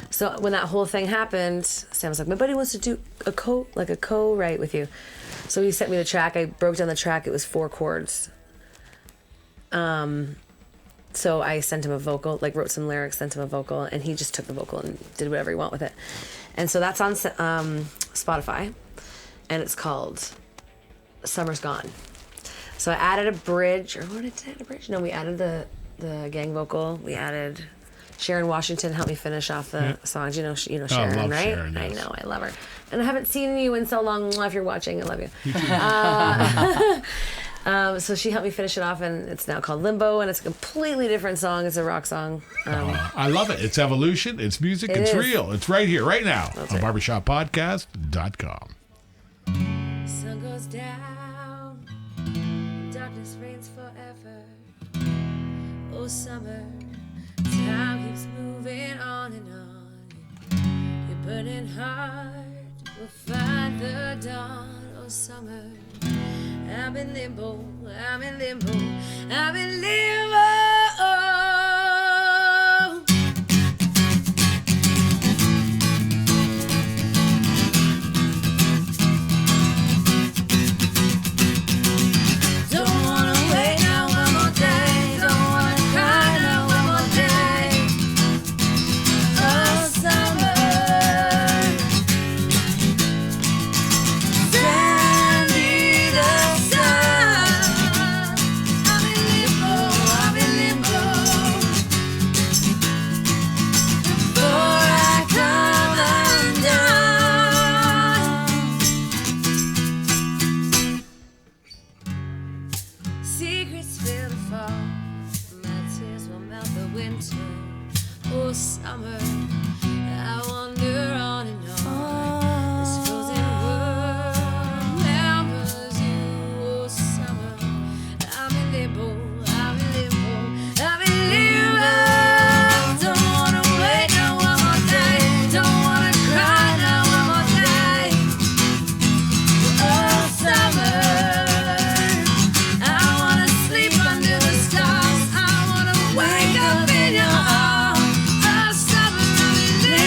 S4: So when that whole thing happened, Sam was like, "My buddy wants to do a co-write with you." So he sent me the track. I broke down the track. It was 4 chords. So I sent him a vocal, wrote some lyrics, sent him a vocal, and he just took the vocal and did whatever he want with it. And so that's on Spotify, and it's called Summer's Gone. So I added a bridge, or what did I add a bridge? No, we added the gang vocal. We added Sharon Washington helped me finish off the songs. You know Sharon,
S1: I love
S4: right?
S1: Sharon, yes.
S4: I know, I love her. And I haven't seen you in so long. If you're watching, I love you. So she helped me finish it off, and it's now called Limbo, and it's a completely different song. It's a rock song.
S1: I love it. It's evolution. It's music. It's real. It's right here, right now on BarbershopPodcast.com.
S4: Sun goes down, darkness reigns forever. Oh, summer, time keeps moving on and on. Your burning heart will find the dawn. Oh, summer, I'm in limbo, I'm in limbo, I'm in limbo. Don't wanna wait now one more day, don't wanna cry now one more day. Oh, summer, send me the sun. I'm in limbo, I'm in limbo. Before I come undone. Secrets fill the fall, my tears will melt the winter. Oh, summer, I wander on and on. This frozen world remembers you. Oh, summer, I'm in limbo, I'm in limbo, I'm in limbo. Don't wanna wait no one more day, don't wanna cry no one more day. Oh, summer, I wanna sleep under the stars, I wanna wake up in your arms. Oh, summer, I'm in limbo.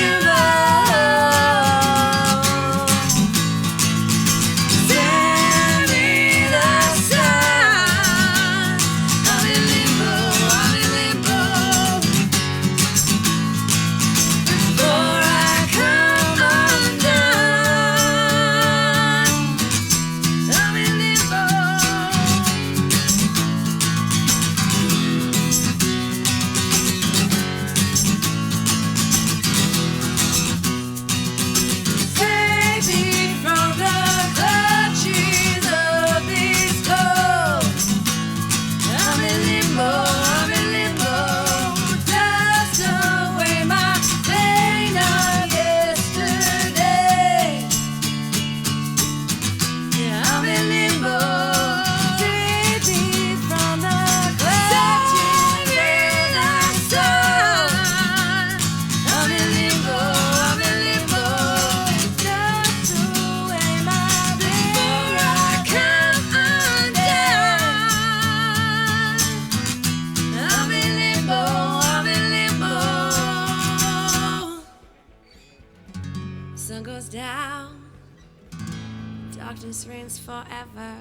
S3: forever.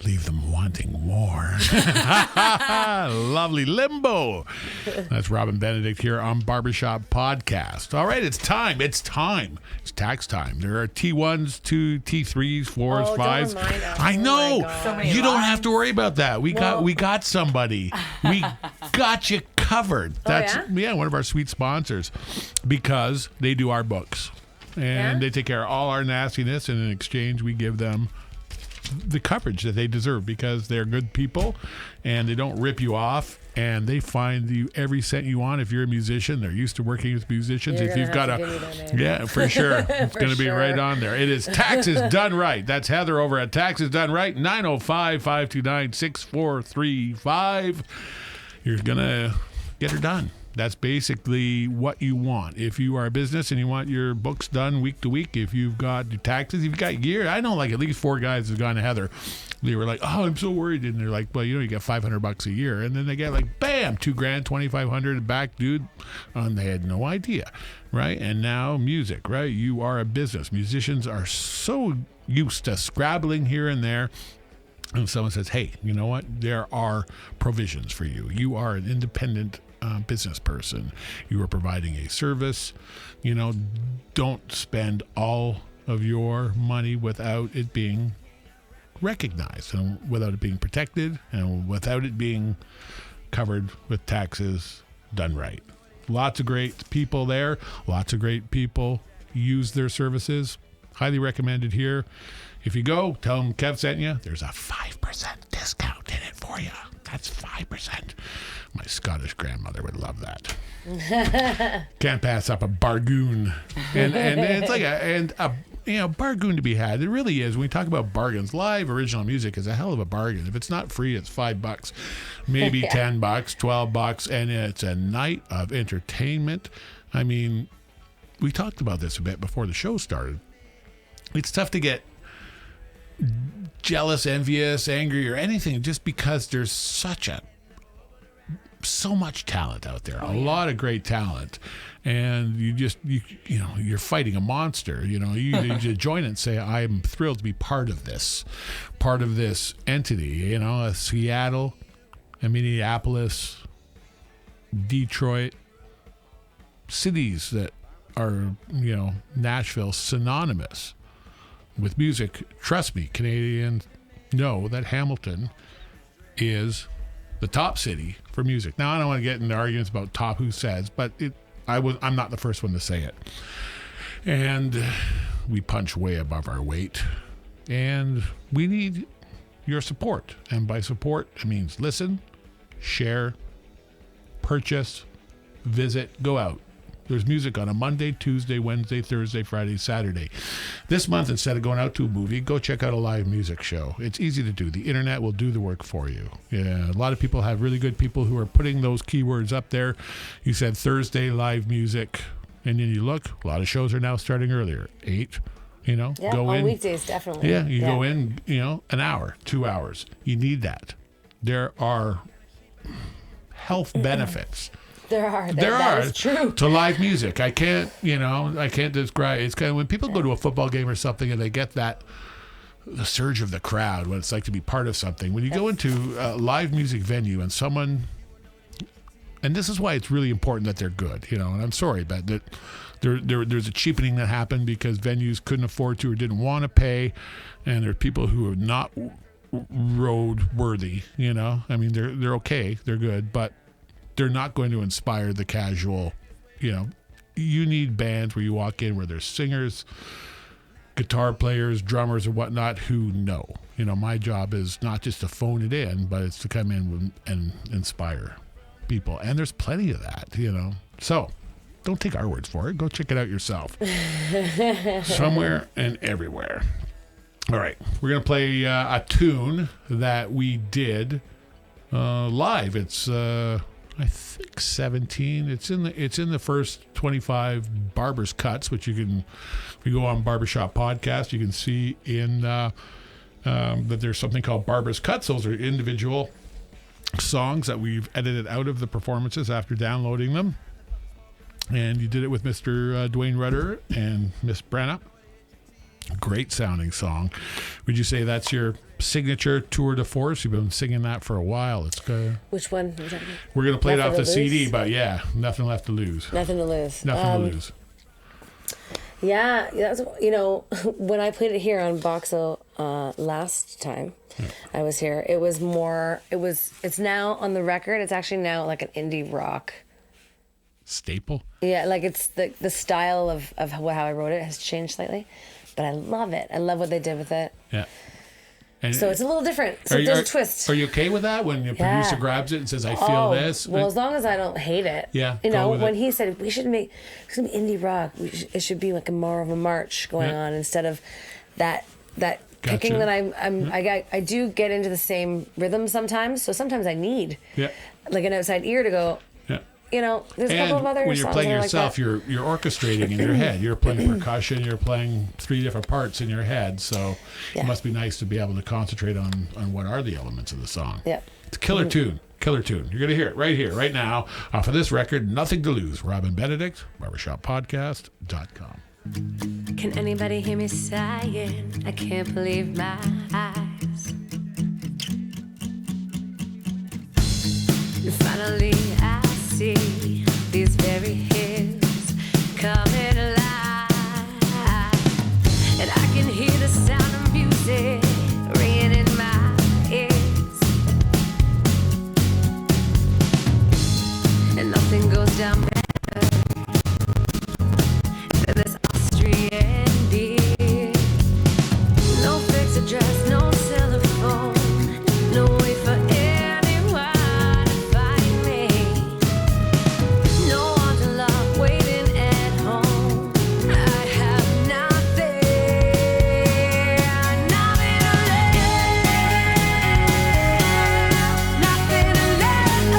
S1: Leave them wanting more. Lovely. Limbo. That's Robin Benedict here on Barber Shop Podcast. All right, it's time. It's tax time. There are T1s, T3s, 4s, 5s.
S4: Don't remind us.
S1: I know.
S4: Oh my God.
S5: So many
S1: You don't
S5: lines.
S1: have to worry about that. We got somebody. We got you covered. That's one of our sweet sponsors, because they do our books. And they take care of all our nastiness, and in exchange we give them the coverage that they deserve, because they're good people and they don't rip you off, and they find you every cent you want. If you're a musician, they're used to working with musicians.
S4: You're
S1: if you've got
S4: gonna have to give me that name.
S1: yeah, for sure. It's
S4: For
S1: going to be
S4: sure.
S1: right on there. It is Taxes Done Right. That's Heather over at Taxes Done Right, 905-529-6435. You're going to get her done. That's basically what you want. If you are a business and you want your books done week to week, if you've got your taxes, if you've got year, I know like at least 4 guys have gone to Heather. They were like, "Oh, I'm so worried," and they're like, "Well, you get $500 a year," and then they get like, bam, $2,000, $2,500 back, dude, and they had no idea, right? And now music, right? You are a business. Musicians are so used to scrabbling here and there. And someone says, "Hey, you know what? There are provisions for you. You are an independent business person. You are providing a service. Don't spend all of your money without it being recognized, and without it being protected, and without it being covered with taxes done right." Lots of great people there. Lots of great people use their services. Highly recommended here. If you go, tell them Kev sent you. There's a 5% discount in it for you. That's 5%. My Scottish grandmother would love that. Can't pass up a bargoon. And it's like a bargoon to be had. It really is. When we talk about bargains, live original music is a hell of a bargain. If it's not free, it's $5, maybe $10, $12, and it's a night of entertainment. I mean, we talked about this a bit before the show started. It's tough to get jealous, envious, angry, or anything, just because there's so much talent out there, a lot of great talent, and you're fighting a monster. You just join it and say, "I'm thrilled to be part of this entity." A Seattle, a Minneapolis, Detroit, cities that are Nashville, synonymous with music. Trust me, Canadians know that Hamilton is the top city for music. Now, I don't want to get into arguments about top who says, but I'm not the first one to say it. And we punch way above our weight, and we need your support. And by support, it means listen, share, purchase, visit, go out. There's music on a Monday, Tuesday, Wednesday, Thursday, Friday, Saturday. This month, instead of going out to a movie, go check out a live music show. It's easy to do. The internet will do the work for you. Yeah, a lot of people have really good people who are putting those keywords up there. You said Thursday live music, and then you look, a lot of shows are now starting earlier, 8.
S4: Yeah,
S1: go
S4: on
S1: in.
S4: weekdays, definitely.
S1: Yeah, you go in, an hour, 2 hours. You need that. There are health benefits.
S4: There are.
S1: There
S4: That
S1: are
S4: is true.
S1: to live music. I can't describe. It's kind of when people go to a football game or something and they get the surge of the crowd, what it's like to be part of something. When you go into a live music venue and someone, and this is why it's really important that they're good, and I'm sorry, but that there's a cheapening that happened because venues couldn't afford to or didn't want to pay, and there are people who are not road worthy. I mean, they're okay, they're good, but they're not going to inspire the casual. You need bands where you walk in where there's singers, guitar players, drummers, and whatnot who know. My job is not just to phone it in, but it's to come in and inspire people. And there's plenty of that, So don't take our words for it. Go check it out yourself. Somewhere and everywhere. All right. We're going to play a tune that we did live. It's I think 17. It's in the first 25 Barber's Cuts, which you can, if you go on Barber Shop Podcast, you can see in that there's something called Barber's Cuts. Those are individual songs that we've edited out of the performances after downloading them. And you did it with Mr. Dwayne Rudder and Miss Brennagh. Great sounding song. Would you say that's your signature tour de force? You've been singing that for a while. It's good.
S4: Which one? Was that?
S1: We're going to play it off
S4: Nothing
S1: the
S4: to Lose?
S1: CD, but yeah, Nothing Left to Lose.
S4: Nothing to Lose.
S1: Nothing to Lose.
S4: Yeah, that's, when I played it here on Boxo last time I was here, it was more, it's now on the record, it's actually now like an indie rock
S1: Staple?
S4: Yeah, like it's the style of how I wrote it has changed slightly, but I love it. I love what they did with it.
S1: Yeah. And
S4: So it's a little different. So there's a twist.
S1: Are you okay with that when your producer grabs it and says, I feel this?
S4: Well, as long as I don't hate it.
S1: Yeah,
S4: You
S1: go
S4: know,
S1: with
S4: when
S1: it.
S4: he said we should make some indie rock, it should be like more of a march going
S1: Yeah.
S4: on instead of that picking that I do get into the same rhythm sometimes. So sometimes I need like an outside ear to go.
S1: Yeah.
S4: There's a couple of other
S1: when you're
S4: songs
S1: playing
S4: that are
S1: yourself,
S4: like that.
S1: you're orchestrating in your head. You're playing percussion. You're playing 3 different parts in your head. So it must be nice to be able to concentrate on what are the elements of the song.
S4: Yeah.
S1: It's a killer tune. Killer tune. You're going to hear it right here, right now, off of this record, Nothing to Lose. Robin Benedict, barbershoppodcast.com.
S3: Can anybody hear me sighing? I can't believe my eyes. Finally I see these very hills coming alive, and I can hear the sound of music ringing in my ears, and nothing goes down better than this Austrian beer. No fixed address, no telephone, no way for anyone to find me. No one to love waiting at home. I have nothing, nothing to live, nothing to live.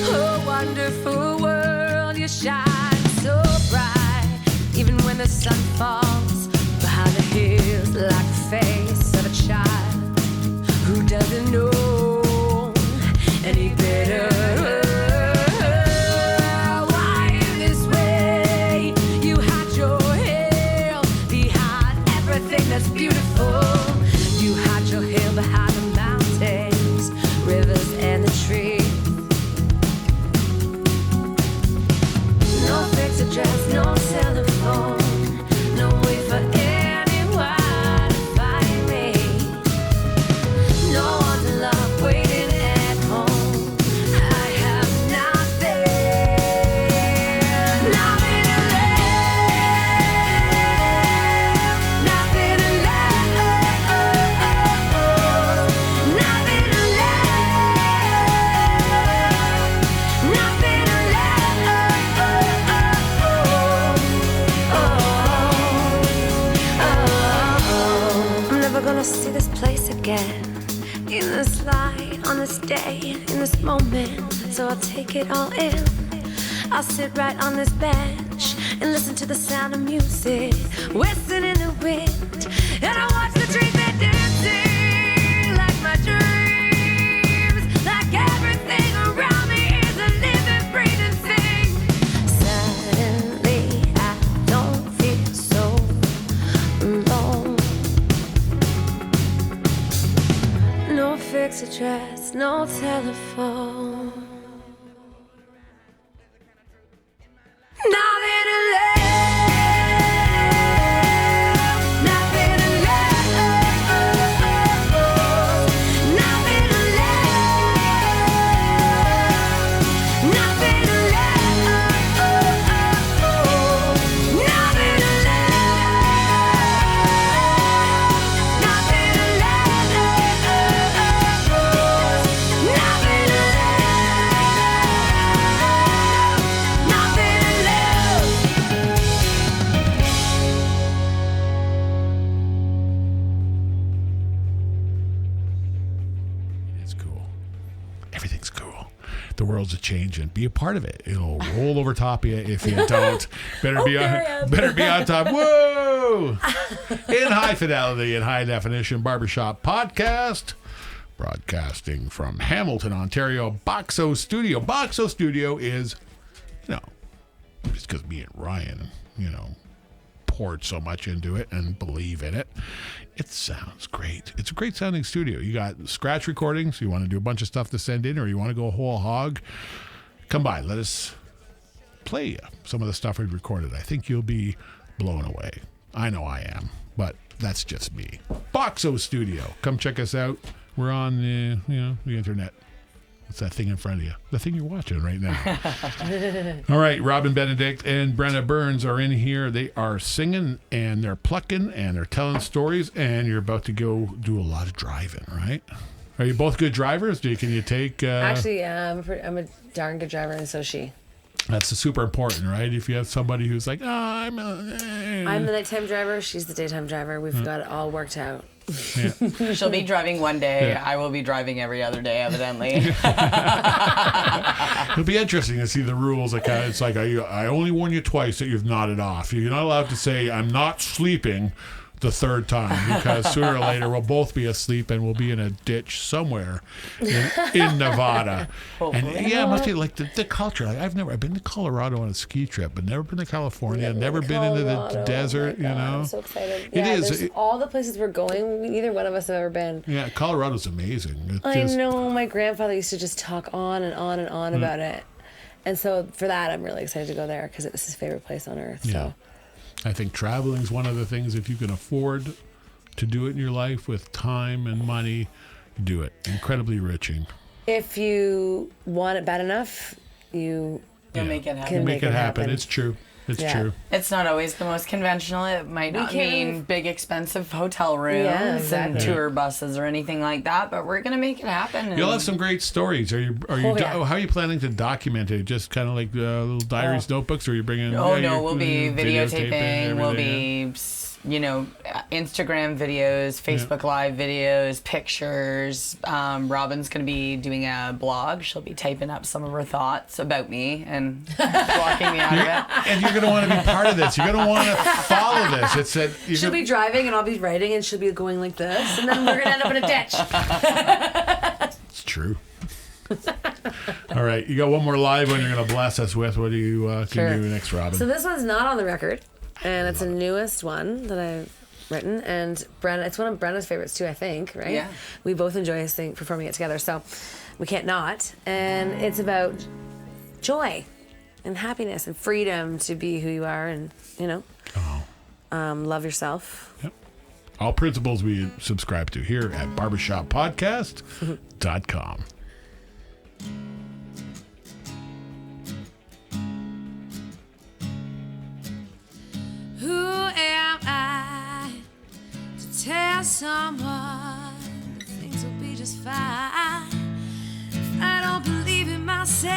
S3: Oh, wonderful world, you shine so bright, even when the sun falls behind the hills, like the face of a child who doesn't know any better. Why in this way? You hide your hair behind everything that's beautiful. You hide your hair behind the mountains, rivers, and the trees. No fixed address, no telephone, no way for anyone to find me. No one to love waiting at home. I have nothing, nothing to live, nothing to live, nothing to live, nothing to live. I'm never gonna see this place again, in this light, on this day, in this moment. So I'll take it all in. I'll sit right on this bench and listen to the sound of music, whistling in the wind. And I watch the trees that dancing like my dreams, like everything around me is a living, breathing thing. Suddenly I don't feel so alone. No fixed address, no telephone. Nothing to live, nothing to live, nothing to live, nothing to live, nothing to live, nothing to
S1: It's cool. Everything's cool. The world's a changing. Be a part of it. It'll roll over top of you if you don't. Better be on top. Whoa! In high fidelity and high definition, Barbershop Podcast. Broadcasting from Hamilton, Ontario, Boxo Studio. Boxo Studio is, just because me and Ryan, poured so much into it and believe in it, it sounds great. It's a great sounding studio. You got scratch recordings. You want to do a bunch of stuff to send in, or you want to go whole hog, come by. Let us play some of the stuff we've recorded. I think you'll be blown away. I know I am, but that's just me. Boxo Studio. Come check us out. We're on the internet. What's that thing in front of you? The thing you're watching right now. All right, Robin Benedict and Brennagh Burns are in here. They are singing and they're plucking and they're telling stories, and you're about to go do a lot of driving, right? Are you both good drivers? Can you take...
S4: Actually, yeah, I'm a darn good driver, and so is she.
S1: That's super important, right? If you have somebody who's like, I'm the
S4: nighttime driver, she's the daytime driver. We've got it all worked out.
S1: Yeah.
S5: She'll be driving one day. Yeah. I will be driving every other day, evidently.
S1: It'll be interesting to see the rules. Like it's like I only warn you twice that you've nodded off. You're not allowed to say I'm not sleeping the third time, because sooner or later we'll both be asleep and we'll be in a ditch somewhere in Nevada. And it must be like the culture. Like, I've been to Colorado on a ski trip, but never been to California. Never been into the desert.
S4: Oh I'm so excited.
S1: It is
S4: all the places we're going. Neither one of us have ever been.
S1: Yeah, Colorado's amazing.
S4: I know. My grandfather used to just talk on and on and on about it, and so for that, I'm really excited to go there because it's his favorite place on earth.
S1: Yeah.
S4: So.
S1: I think traveling is one of the things, if you can afford to do it in your life with time and money, do it. Incredibly enriching.
S4: If you want it bad enough, you'll
S5: make it happen.
S4: Can
S1: make it happen. It's true. It's true.
S5: It's not always the most conventional. It might not mean big, expensive hotel rooms and tour buses or anything like that, but we're going to make it happen.
S1: You'll have some great stories. How are you planning to document it? Just kind of like little diaries, notebooks, or are you bringing...
S5: we'll be videotaping. We'll be... Instagram videos, Facebook Live videos, pictures. Robin's going to be doing a blog. She'll be typing up some of her thoughts about me and blocking me out of it.
S1: And you're going to want to be part of this. You're going to want to follow this.
S4: She'll be driving and I'll be writing, and she'll be going like this, and then we're going to end up in a ditch.
S1: It's true. All right, you got one more live one you're going to bless us with. What do you can do next, Robin?
S4: So this one's not on the record. And it's the newest one that I've written, and it's one of Brennagh's favorites too, I think, right?
S5: Yeah.
S4: We both enjoy performing it together, so we can't not. And it's about joy and happiness and freedom to be who you are, and love yourself.
S1: Yep. All principles we subscribe to here at barbershoppodcast.com.
S3: Who am I to tell someone things will be just fine if I don't believe in myself?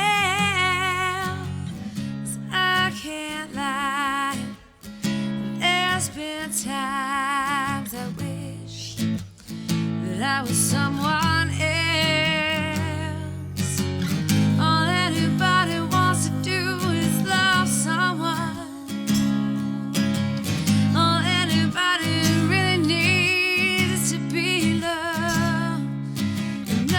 S3: 'Cause I can't lie. There's been times I wish that I was someone else. All anybody wants to do is love someone. All anybody really needs is to be loved. And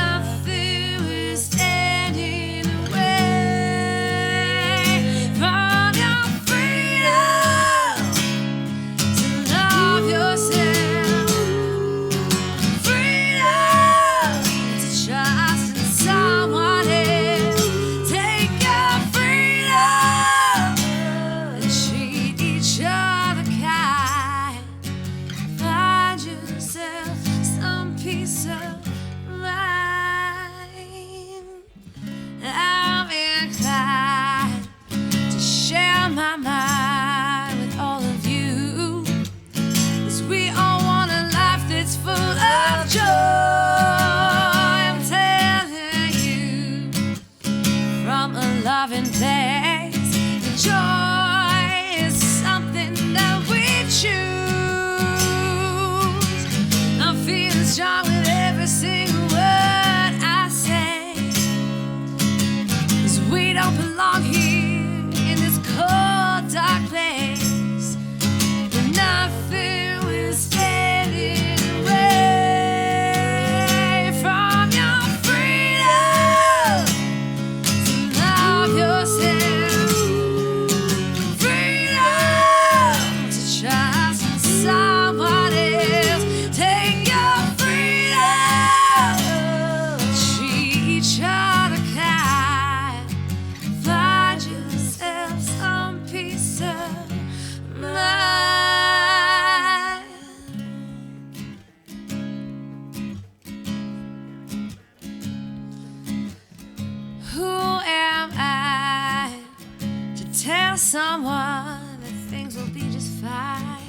S3: someone that things will be just fine.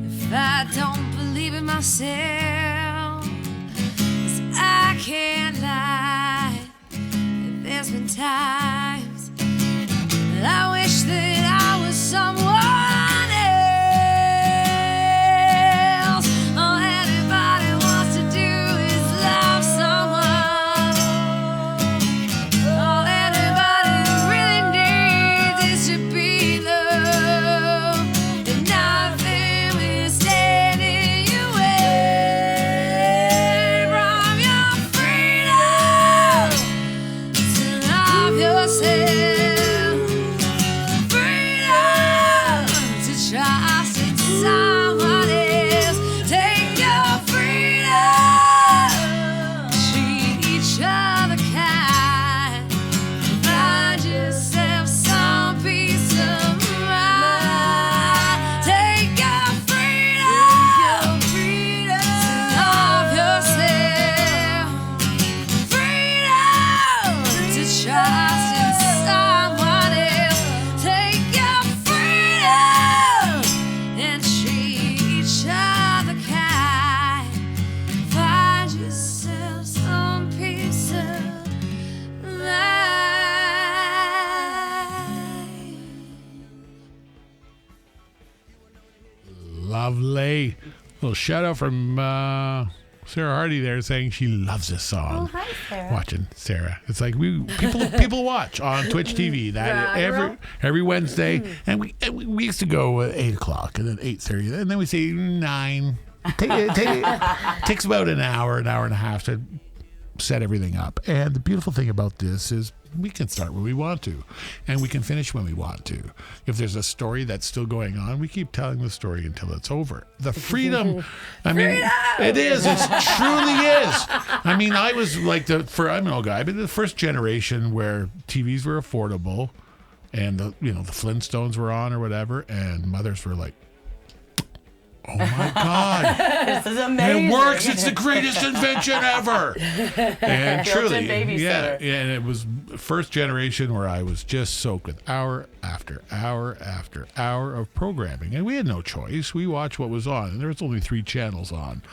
S3: If I don't believe in myself, 'cause I can't lie. There's been times that I wish that I was someone else. All anybody wants to do is love someone. All anybody really needs is to be loved, and nothing will stand in your way from your freedom to love yourself. Freedom to trust in someone else. Take your freedom, treat each other kind, find yourself some peace of mind. Take your freedom to love yourself. Freedom to trust in someone else. Take your freedom and treat each other kind. Find yourself some peace of mind.
S1: Lovely. Little shout out from Sarah Hardy there saying she loves this song.
S5: Hi, Sarah.
S1: Watching Sarah. It's like people watch on Twitch TV that every Wednesday, and we used to go at 8:00 and then 8:30, and then we say 9. Takes about an hour and a half to set everything up. And the beautiful thing about this is we can start when we want to, and we can finish when we want to. If there's a story that's still going on, we keep telling the story until it's over. The freedom, I mean, it is. It truly is. I mean, I was like I'm an old guy, but the first generation where TVs were affordable, and the Flintstones were on or whatever, and mothers were like, "Oh my God,
S5: This is amazing.
S1: it works! It's the greatest invention ever!" And truly,
S5: Built-in babysitter.
S1: and it was first generation where I was just soaked with hour after hour after hour of programming, and we had no choice. We watched what was on, and there was only 3 channels on.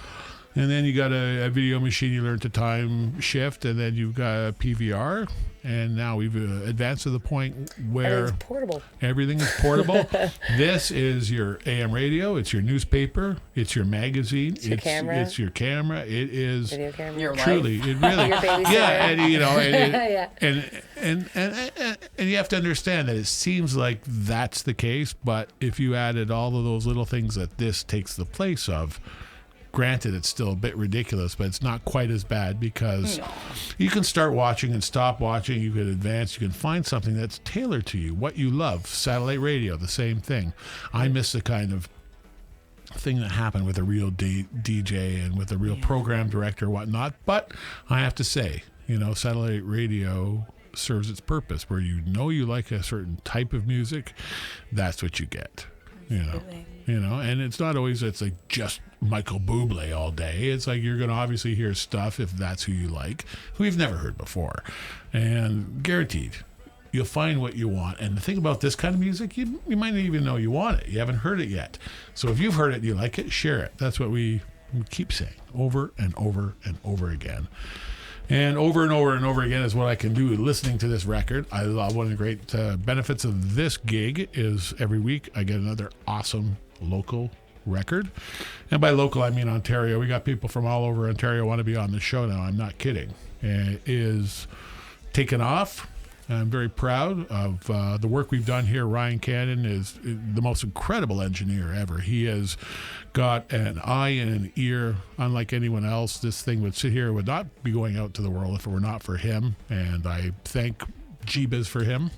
S1: And then you got a video machine you learn to time shift, and then you've got a PVR, and now we've advanced to the point where
S4: Everything's portable.
S1: everything is portable. This is your AM radio, it's your newspaper, it's your magazine, it's
S4: your camera.
S1: it's your camera. It is
S4: Video camera.
S5: Your
S1: truly,
S5: life.
S1: it really,
S4: Your babysitter.
S1: yeah, and
S4: Yeah.
S1: and you have to understand that it seems like that's the case, but if you added all of those little things that this takes the place of, granted, it's still a bit ridiculous, but it's not quite as bad because you can start watching and stop watching. You can advance. You can find something that's tailored to you, what you love. Satellite radio, the same thing. I miss the kind of thing that happened with a real DJ and with a real program director, whatnot. But I have to say, satellite radio serves its purpose. Where you like a certain type of music, that's what you get. And it's not always it's like just Michael Bublé all day. It's like you're going to obviously hear stuff if that's who you like, who you've never heard before, and guaranteed you'll find what you want. And the thing about this kind of music, you might not even know you want it. You haven't heard it yet. So if you've heard it and you like it, share it. That's what we keep saying over and over and over again. And over and over again is what I can do listening to this record. I love one of the great benefits of this gig is every week I get another awesome local record. And by local, I mean Ontario. We got people from all over Ontario want to be on the show now. I'm not kidding. And it is taken off. I'm very proud of the work we've done here. Ryan Cannon is the most incredible engineer ever. He has got an eye and an ear unlike anyone else. This thing would sit here, would not be going out to the world if it were not for him. And I thank Jeebus for him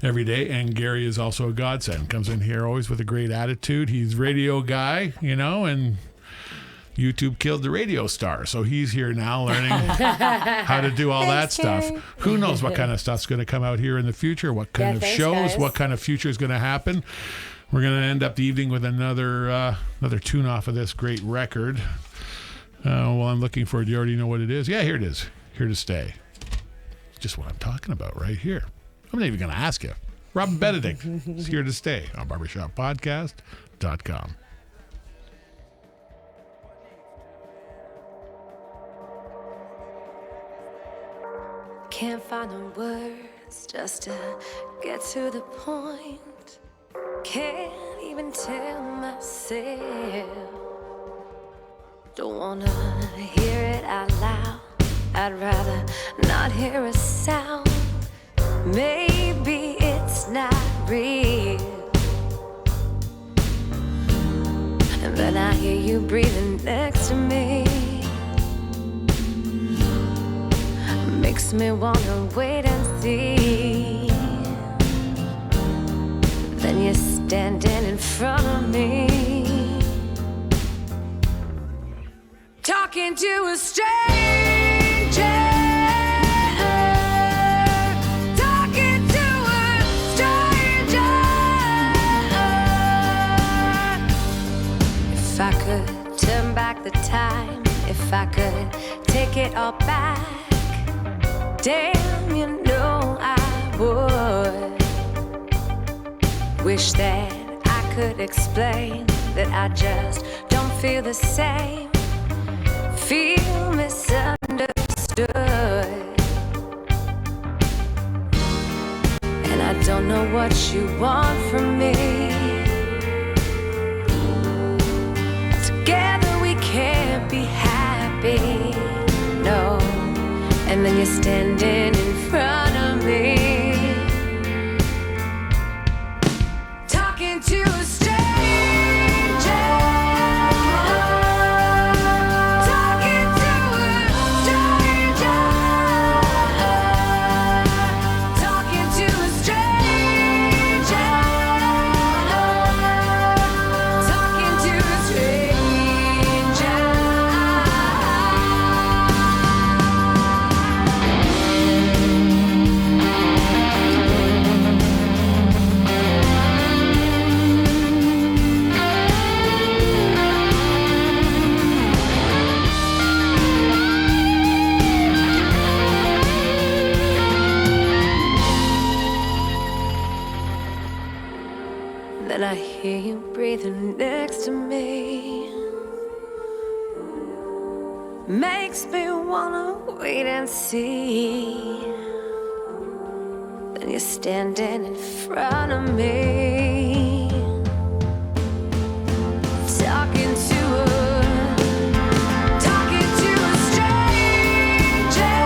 S1: every day. And Gary is also a godsend. Comes in here always with a great attitude. He's radio guy, and YouTube killed the radio star, so he's here now learning how to do all that stuff.
S4: Gary.
S1: Who knows what kind of stuff's going to come out here in the future, what kind of
S4: thanks,
S1: shows,
S4: guys.
S1: what kind of future is going to happen. We're going to end up the evening with another tune off of this great record. Well, I'm looking for it. You already know what it is? Yeah, here it is. Here to Stay. Just what I'm talking about right here. I'm not even going to ask you. Robin Benedict is here to stay on barbershoppodcast.com.
S3: Can't find the words just to get to the point. Can't even tell myself. Don't wanna hear it out loud. I'd rather not hear a sound. Maybe it's not real. And then I hear you breathing next to me. Makes me wanna wait and see. Then you're standing in front of me, talking to a stranger. Talking to a stranger. If I could turn back the time, if I could take it all back, damn, you know I would. Wish that I could explain that I just don't feel the same. Feel misunderstood. And I don't know what you want from me. Together we can't be happy, no. And then you're standing in front of me, talking to a stranger. Talking to a stranger. Talking to a stranger. Talking to a stranger. Then I hear you breathing next to me. Makes me wanna wait and see. Then you're standing in front of me, talking to a stranger. Talking to a stranger.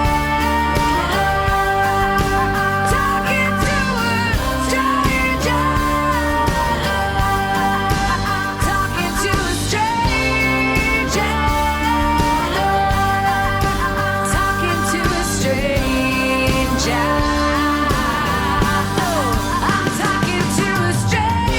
S3: Talking to a stranger. Talking to a stranger. I'm talking to a stranger. Talking to a stranger.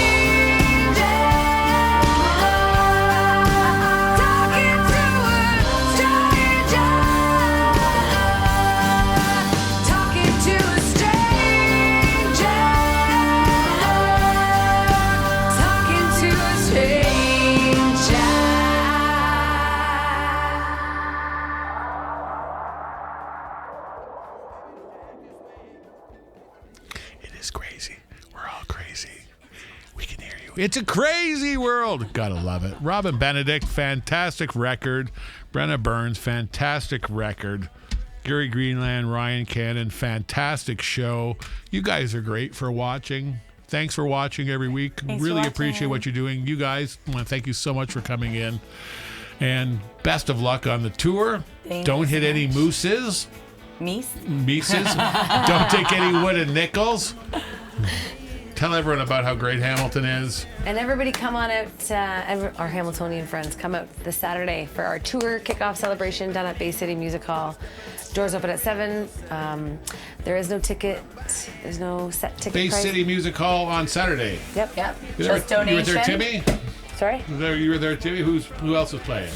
S3: Talking to a stranger. Talking to a stranger.
S1: It is crazy. We're all crazy. We can hear you. It's a crazy world. Gotta love it. Robin Benedict, fantastic record. Brennagh Burns, fantastic record. Gary Greenland, Ryan Cannon, fantastic show. You guys are great for watching. Thanks for watching every week.
S5: Thanks for
S1: Really
S5: watching.
S1: appreciate what you're doing. You guys, I want to thank you so much for coming in. And best of luck on the tour.
S5: Thank
S1: Don't
S5: you
S1: hit
S5: so
S1: any
S5: much.
S1: mooses.
S5: Meese?
S1: Mises. Don't take any wooden nickels. Tell everyone about how great Hamilton is.
S4: And everybody come on out, our Hamiltonian friends, come out this Saturday for our tour kickoff celebration down at Bay City Music Hall. Doors open at 7. There is no ticket. There's no set ticket
S1: Bay
S4: price.
S1: City Music Hall on Saturday.
S4: Yep.
S5: Yep.
S1: You
S5: Just
S1: were
S5: donation.
S1: there, Timmy?
S4: Sorry?
S1: You were there, Timmy? Who else was playing?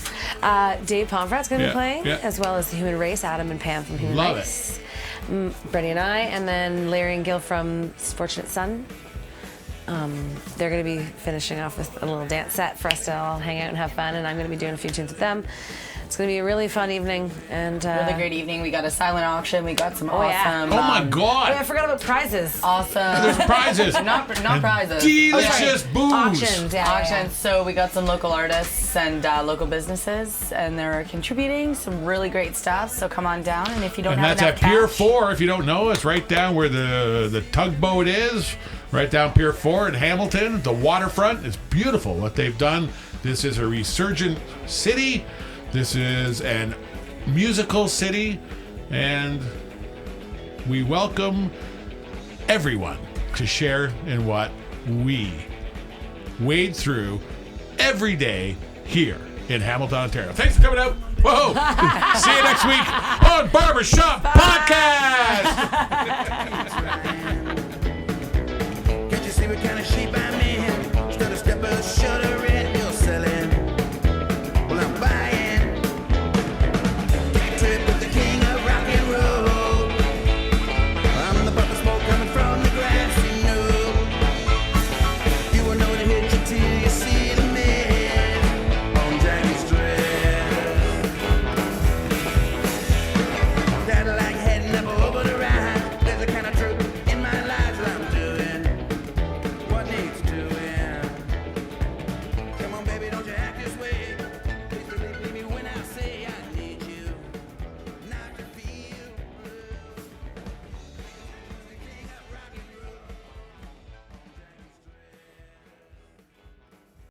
S4: Dave Pomfret's going to
S1: Yeah,
S4: be playing,
S1: yeah.
S4: as well as Human Race, Adam and Pam from Human
S1: Love
S4: Race. Brennagh and I, and then Larry and Gil from Fortunate Son. They're going to be finishing off with a little dance set for us to all hang out and have fun, and I'm going to be doing a few tunes with them. It's going to be a really fun evening. And
S5: Really great evening. We got a silent auction. We got some
S4: yeah.
S5: awesome.
S1: Oh my God!
S4: Wait, I forgot about prizes.
S5: Awesome.
S1: There's prizes.
S5: not prizes.
S1: Delicious booze.
S4: Auctions, yeah.
S5: Auctions. So we got some local artists and local businesses, and they're contributing some really great stuff. So come on down, and if you don't
S1: And
S5: have
S1: that's
S5: enough
S1: at Pier
S5: cash,
S1: 4. If you don't know, it's right down where the tugboat is. Right down Pier 4 in Hamilton. The waterfront. It's beautiful what they've done. This is a resurgent city. This is an musical city. And we welcome everyone to share in what we wade through every day here in Hamilton, Ontario. Thanks for coming out. Whoa! See you next week on Barber Shop Podcast.
S6: Can't you see what kind of sheep I